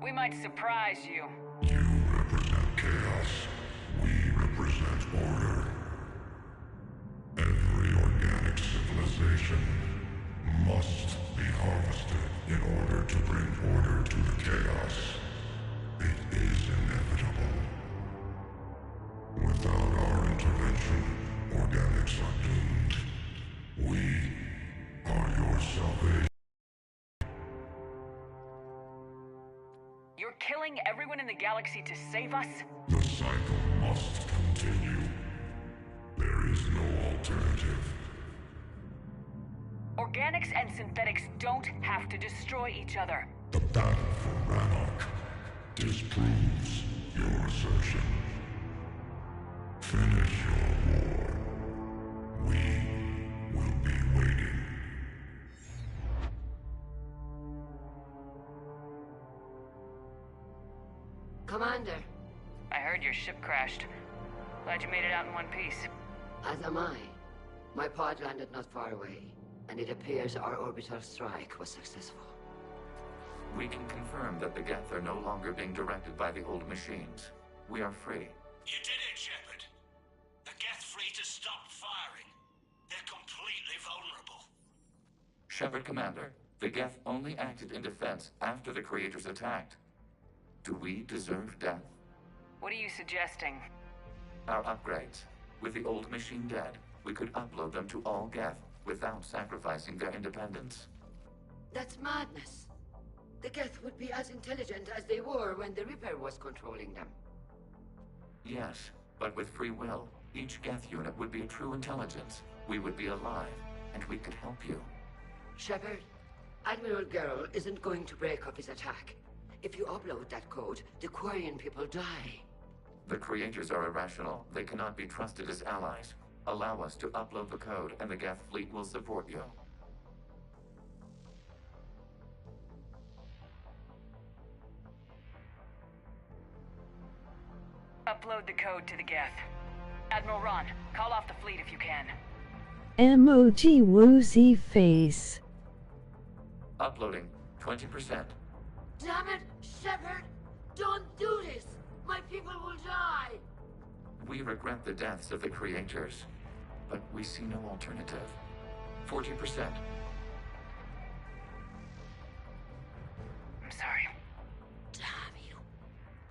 Speaker 22: We might surprise you.
Speaker 21: You represent chaos. We represent order. Every organic civilization must be harvested in order to bring order to the chaos. It is inevitable. Without our intervention, organics are doomed. We are your salvation.
Speaker 22: You're killing everyone in the galaxy to save us?
Speaker 21: The cycle must continue. There is no alternative.
Speaker 22: Organics and synthetics don't have to destroy each other.
Speaker 21: The battle for Rannoch disproves your assertion. Finish your war. We will be waiting.
Speaker 19: Commander.
Speaker 22: I heard your ship crashed. Glad you made it out in one piece.
Speaker 19: As am I. My pod landed not far away, and it appears our orbital strike was successful.
Speaker 4: We can confirm that the Geth are no longer being directed by the old machines. We are free.
Speaker 3: You did it, Shepard. The Geth free to stop firing. They're completely vulnerable.
Speaker 4: Shepard, Commander, the Geth only acted in defense after the Creators attacked. Do we deserve death?
Speaker 22: What are you suggesting?
Speaker 4: Our upgrades. With the old machine dead, we could upload them to all Geth without sacrificing their independence.
Speaker 19: That's madness. The Geth would be as intelligent as they were when the Reaper was controlling them.
Speaker 4: Yes, but with free will, each Geth unit would be a true intelligence. We would be alive, and we could help you.
Speaker 19: Shepard, Admiral Gerrel isn't going to break up his attack. If you upload that code, the Quarian people die.
Speaker 4: The Creators are irrational. They cannot be trusted as allies. Allow us to upload the code, and the Geth fleet will support you.
Speaker 22: Upload the code to the Geth. Admiral Ron, call off the fleet if you can.
Speaker 20: Emoji woozy face.
Speaker 4: Uploading 20%.
Speaker 19: Damn it, Shepard! Don't do this! My people will die!
Speaker 4: We regret the deaths of the Creators, but we see no alternative. 40%.
Speaker 22: I'm sorry.
Speaker 19: Damn you.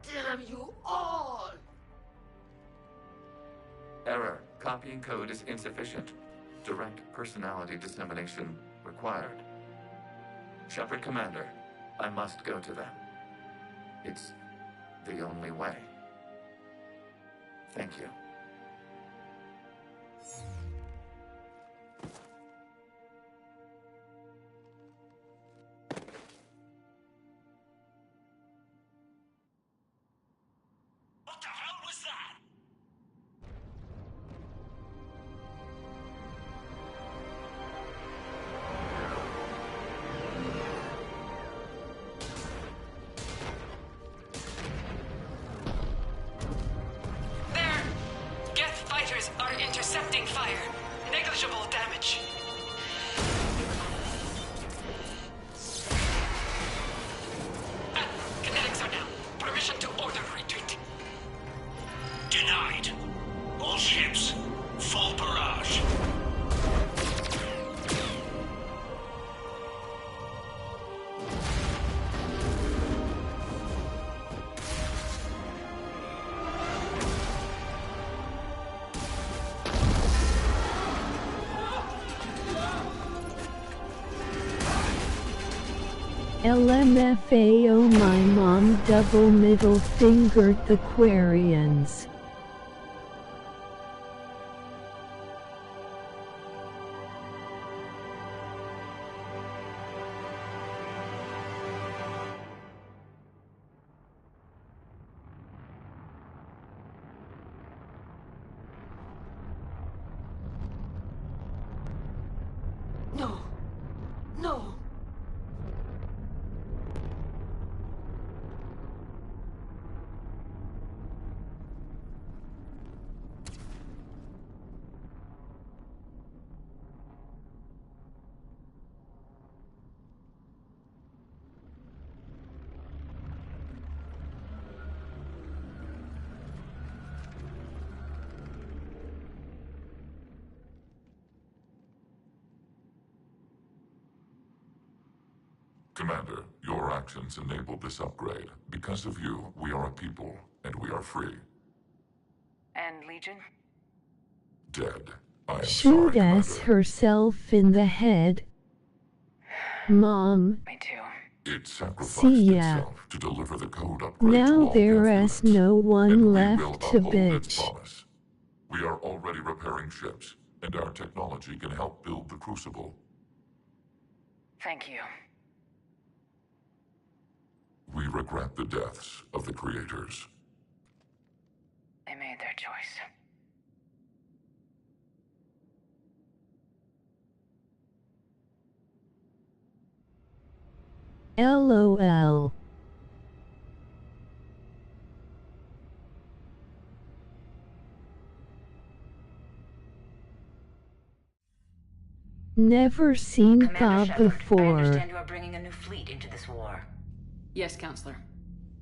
Speaker 19: Damn you all!
Speaker 4: Error. Copying code is insufficient. Direct personality dissemination required. Shepard, Commander, I must go to them. It's the only way. Thank you.
Speaker 3: What the hell was that?
Speaker 1: negligible damage. Kinetics are down. Permission to order retreat.
Speaker 3: Denied. All ships, full barrage.
Speaker 20: LMFAO, my mom double middle fingered the Quarians.
Speaker 19: No. No.
Speaker 16: Commander, your actions enabled this upgrade. Because of you, we are a people, and we are free.
Speaker 22: And Legion?
Speaker 16: Dead. I am
Speaker 20: Shoot
Speaker 16: sorry,
Speaker 20: us herself in the head. Mom.
Speaker 22: Me too.
Speaker 16: It sacrificed
Speaker 20: See ya.
Speaker 16: itself to deliver the code upgrade to
Speaker 20: Now
Speaker 16: all
Speaker 20: there
Speaker 16: Geth
Speaker 20: is no one
Speaker 16: and we will
Speaker 20: left to
Speaker 16: uphold its
Speaker 20: bitch.
Speaker 16: promise. We are already repairing ships, and our technology can help build the Crucible.
Speaker 22: Thank you.
Speaker 16: We regret the deaths of the creators.
Speaker 22: They made their choice.
Speaker 20: LOL. Never seen
Speaker 22: Commander
Speaker 20: Bob
Speaker 22: Shepard, I
Speaker 20: before.
Speaker 22: understand you are bringing a new fleet into this war.
Speaker 2: Yes, Counselor.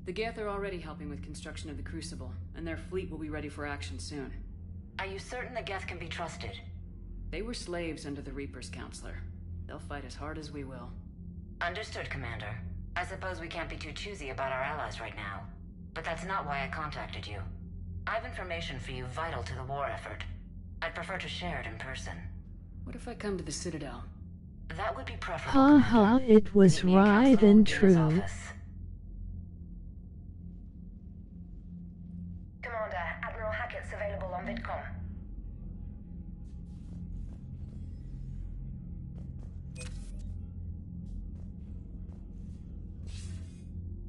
Speaker 2: The Geth are already helping with construction of the Crucible, and their fleet will be ready for action soon.
Speaker 22: Are you certain the Geth can be trusted?
Speaker 2: They were slaves under the Reapers, Counselor. They'll fight as hard as we will.
Speaker 22: Understood, Commander. I suppose we can't be too choosy about our allies right now. But that's not why I contacted you. I have information for you vital to the war effort. I'd prefer to share it in person.
Speaker 2: What if I come to the Citadel?
Speaker 22: That would be preferable.
Speaker 20: Haha, it was right and true.
Speaker 7: Commander, Admiral Hackett's available on VidCom.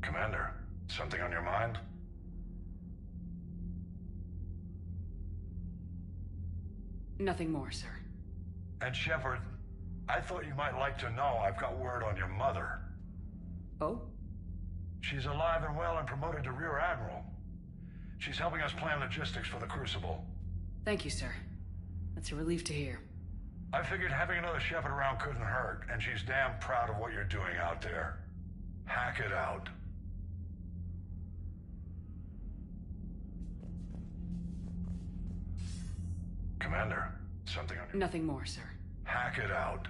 Speaker 21: Commander, something on your mind?
Speaker 2: Nothing more, sir.
Speaker 21: And Shepard, I thought you might like to know I've got word on your mother.
Speaker 2: Oh?
Speaker 21: She's alive and well and promoted to Rear Admiral. She's helping us plan logistics for the Crucible.
Speaker 2: Thank you, sir. That's a relief to hear.
Speaker 21: I figured having another Shepard around couldn't hurt, and she's damn proud of what you're doing out there. Hack it out. Commander, something on your...
Speaker 2: Nothing more, sir.
Speaker 21: Hack it out.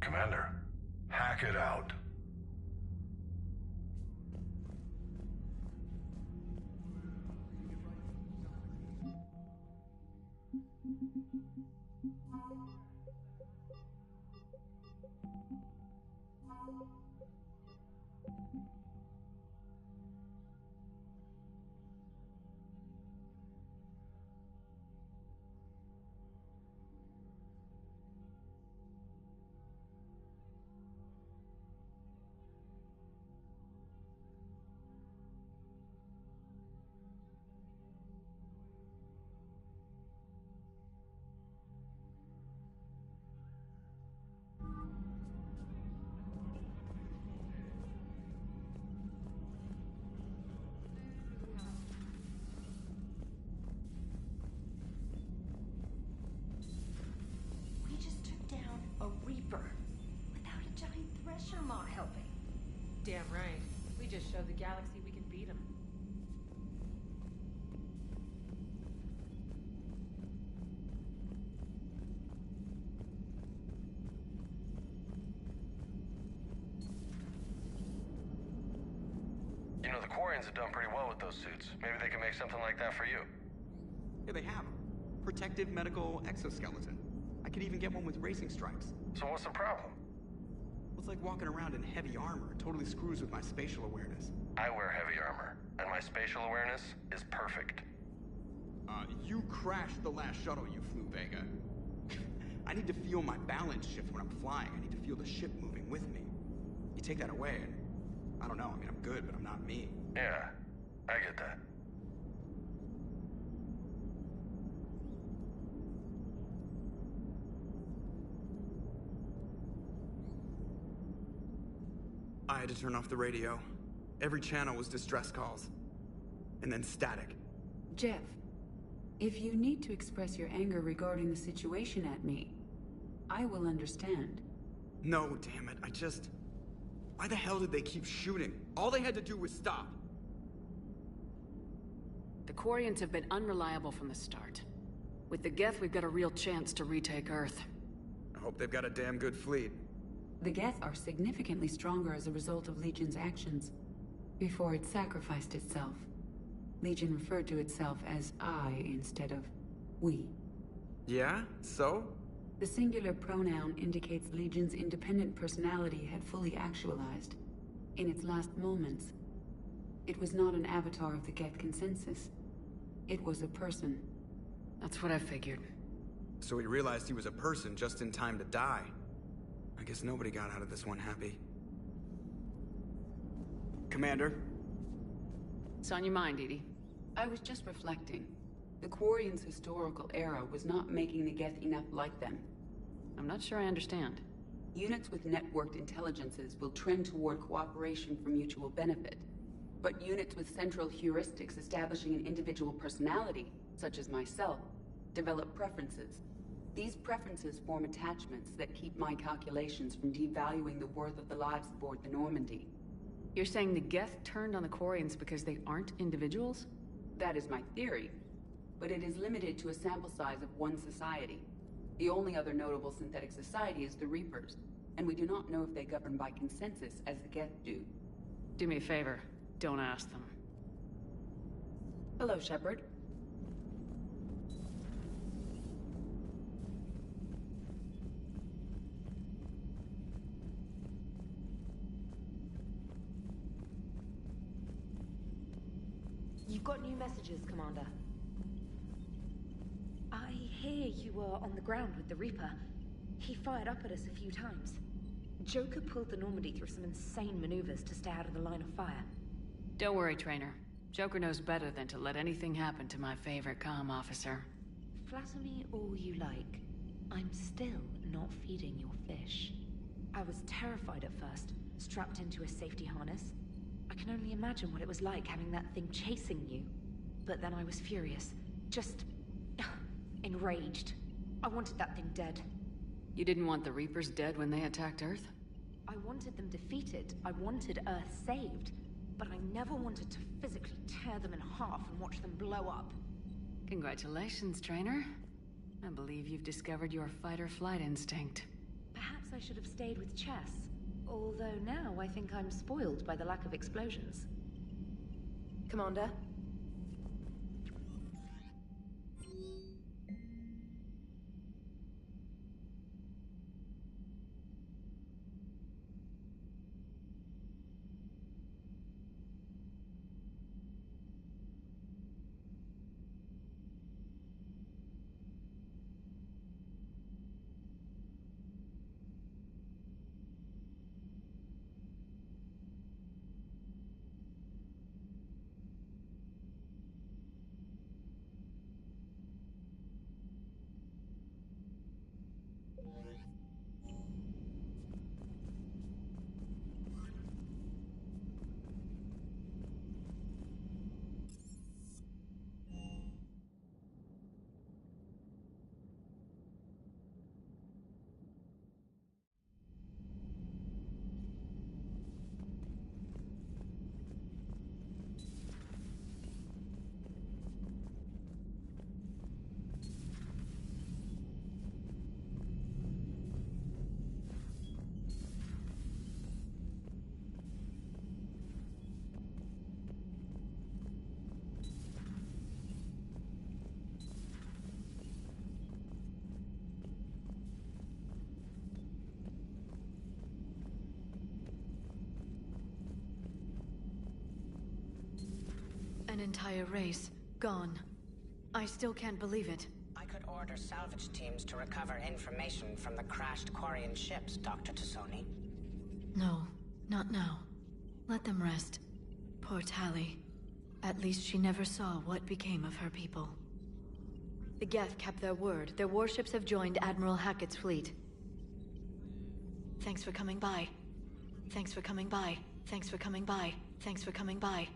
Speaker 21: Commander, hack it out.
Speaker 12: Damn right. We just showed the galaxy we can beat them.
Speaker 14: You know, the Quarians have done pretty well with those suits. Maybe they can make something like that for you.
Speaker 18: Yeah, they have. Protective medical exoskeleton. I could even get one with racing stripes.
Speaker 14: So what's the problem?
Speaker 18: Well, it's like walking around in heavy armor. It totally screws with my spatial awareness.
Speaker 14: I wear heavy armor, and my spatial awareness is perfect.
Speaker 18: You crashed the last shuttle you flew, Vega. I need to feel my balance shift when I'm flying. I need to feel the ship moving with me. You take that away, and I don't know. I mean, I'm good, but I'm not me.
Speaker 14: Yeah, I get that.
Speaker 18: I had to turn off the radio. Every channel was distress calls. And then static.
Speaker 6: Jeff, if you need to express your anger regarding the situation at me, I will understand.
Speaker 18: No, damn it. Why the hell did they keep shooting? All they had to do was stop.
Speaker 2: The Quarians have been unreliable from the start. With the Geth, we've got a real chance to retake Earth.
Speaker 18: I hope they've got a damn good fleet.
Speaker 6: The Geth are significantly stronger as a result of Legion's actions. Before it sacrificed itself, Legion referred to itself as I instead of we.
Speaker 18: Yeah? So?
Speaker 6: The singular pronoun indicates Legion's independent personality had fully actualized. In its last moments, it was not an avatar of the Geth consensus. It was a person.
Speaker 2: That's what I figured.
Speaker 18: So he realized he was a person just in time to die. I guess nobody got out of this one happy. Commander?
Speaker 2: It's on your mind, EDI.
Speaker 6: I was just reflecting. The Quarians' historical era was not making the Geth enough like them.
Speaker 2: I'm not sure I understand.
Speaker 6: Units with networked intelligences will trend toward cooperation for mutual benefit. But units with central heuristics establishing an individual personality, such as myself, develop preferences. These preferences form attachments that keep my calculations from devaluing the worth of the lives aboard the Normandy.
Speaker 2: You're saying the Geth turned on the Quarians because they aren't individuals?
Speaker 6: That is my theory, but it is limited to a sample size of one society. The only other notable synthetic society is the Reapers, and we do not know if they govern by consensus as the Geth do.
Speaker 2: Do me a favor, don't ask them.
Speaker 6: Hello, Shepard.
Speaker 15: You've got new messages, Commander. I hear you were on the ground with the Reaper. He fired up at us a few times. Joker pulled the Normandy through some insane maneuvers to stay out of the line of fire.
Speaker 2: Don't worry, Trainer. Joker knows better than to let anything happen to my favorite comm officer.
Speaker 15: Flatter me all you like. I'm still not feeding your fish. I was terrified at first, strapped into a safety harness. I can only imagine what it was like having that thing chasing you. But then I was furious. Just... enraged. I wanted that thing dead.
Speaker 2: You didn't want the Reapers dead when they attacked Earth?
Speaker 15: I wanted them defeated. I wanted Earth saved. But I never wanted to physically tear them in half and watch them blow up.
Speaker 2: Congratulations, Trainer. I believe you've discovered your fight-or-flight instinct.
Speaker 15: Perhaps I should have stayed with chess. Although now I think I'm spoiled by the lack of explosions.
Speaker 12: Commander?
Speaker 5: entire race, gone. I still can't believe it.
Speaker 9: I could order salvage teams to recover information from the crashed Quarian ships, Dr. T'Soni.
Speaker 5: No, not now. Let them rest. Poor Tali. At least she never saw what became of her people. The Geth kept their word. Their warships have joined Admiral Hackett's fleet. Thanks for coming by. Thanks for coming by. Thanks for coming by. Thanks for coming by.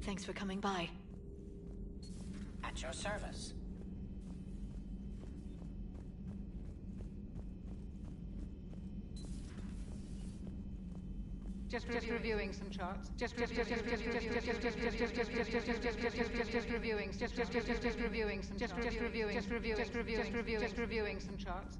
Speaker 5: Thanks for coming by.
Speaker 9: At your service.
Speaker 12: Just reviewing some charts. Just reviewing some charts.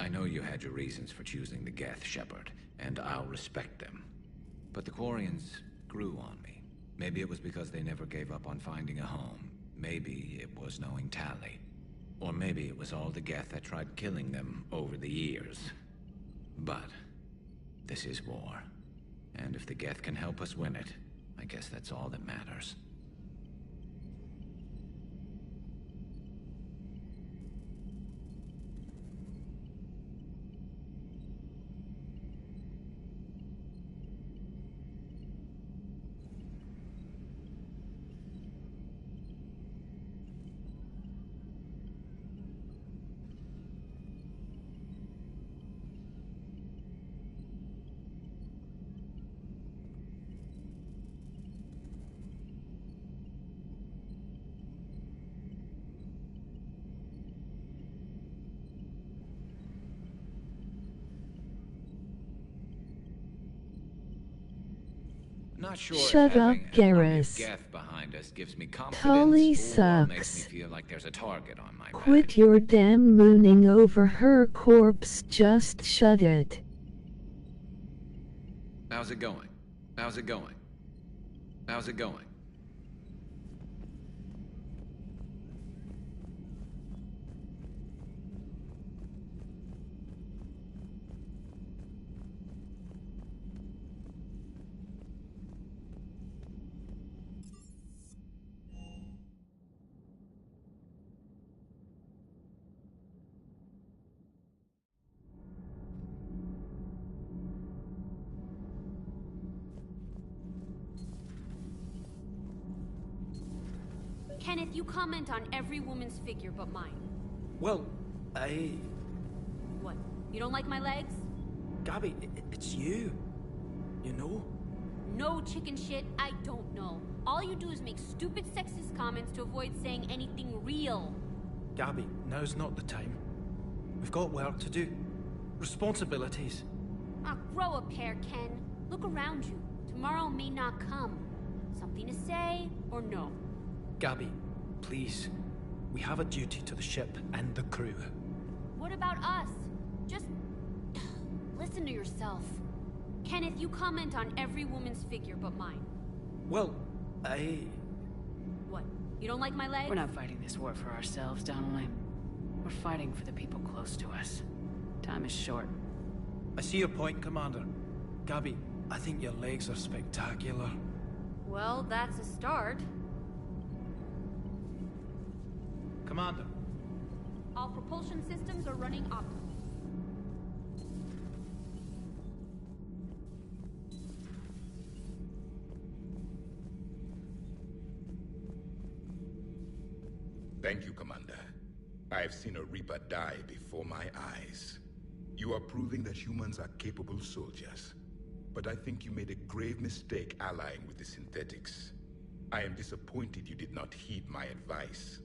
Speaker 23: I know you had your reasons for choosing the Geth, Shepard, and I'll respect them. But the Quarians grew on me. Maybe it was because they never gave up on finding a home. Maybe it was knowing Tali. Or maybe it was all the Geth that tried killing them over the years. But this is war. And if the Geth can help us win it, I guess that's all that matters. Not sure
Speaker 20: Shut up, Garrus.
Speaker 23: Geth behind us gives me confidence
Speaker 20: Tali
Speaker 23: or
Speaker 20: sucks.
Speaker 23: makes me feel like there's a target on my back.
Speaker 20: Quit your damn mooning over her corpse, just shut it.
Speaker 23: How's it going? How's it going? How's it going?
Speaker 13: Kenneth, you comment on every woman's figure but mine.
Speaker 11: Well,
Speaker 13: What? You don't like my legs?
Speaker 11: Gabby, it's you. You know?
Speaker 13: No chicken shit, I don't know. All you do is make stupid sexist comments to avoid saying anything real.
Speaker 11: Gabby, now's not the time. We've got work to do. Responsibilities.
Speaker 13: Ah, grow a pair, Ken. Look around you. Tomorrow may not come. Something to say, or no?
Speaker 11: Gabby, please. We have a duty to the ship and the crew.
Speaker 13: What about us? Just... listen to yourself. Kenneth, you comment on every woman's figure but mine.
Speaker 11: Well,
Speaker 13: What? You don't like my legs?
Speaker 2: We're not fighting this war for ourselves, Donnelly. We're fighting for the people close to us. Time is short.
Speaker 11: I see your point, Commander. Gabby, I think your legs are spectacular.
Speaker 13: Well, that's a start.
Speaker 11: Commander.
Speaker 13: All propulsion systems are running optimally.
Speaker 8: Thank you, Commander. I have seen a Reaper die before my eyes. You are proving that humans are capable soldiers. But I think you made a grave mistake allying with the synthetics. I am disappointed you did not heed my advice.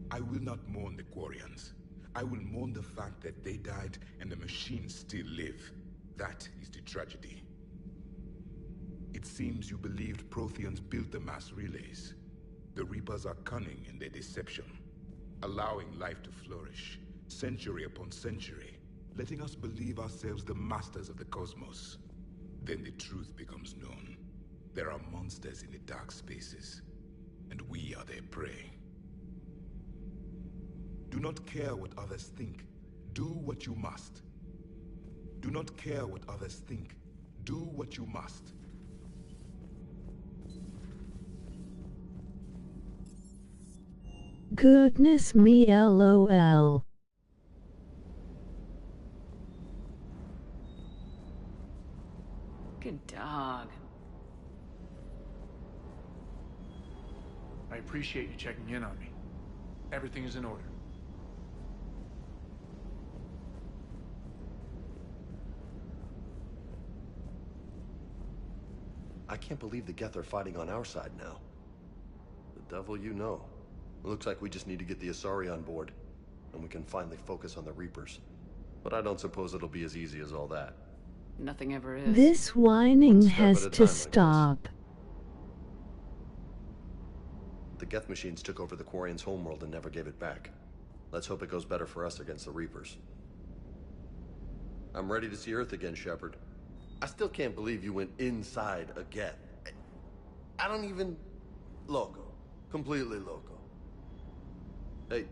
Speaker 8: I will not mourn the Quarians. I will mourn the fact that they died and the machines still live. That is the tragedy. It seems you believed Protheans built the mass relays. The Reapers are cunning in their deception, allowing life to flourish, century upon century, letting us believe ourselves the masters of the cosmos. Then the truth becomes known. There are monsters in the dark spaces, and we are their prey. Do not care what others think. Do what you must. Do not care what others think. Do what you must.
Speaker 20: Goodness me, LOL.
Speaker 2: Good dog.
Speaker 10: I appreciate you checking in on me. Everything is in order.
Speaker 17: I can't believe the Geth are fighting on our side now. The devil you know. It looks like we just need to get the Asari on board, and we can finally focus on the Reapers. But I don't suppose it'll be as easy as all that.
Speaker 2: Nothing ever is.
Speaker 20: This whining has to stop.
Speaker 17: The Geth machines took over the Quarians' homeworld and never gave it back. Let's hope it goes better for us against the Reapers. I'm ready to see Earth again, Shepard. I still can't believe you went inside a Geth. I don't even... Loco. Completely loco. Hey.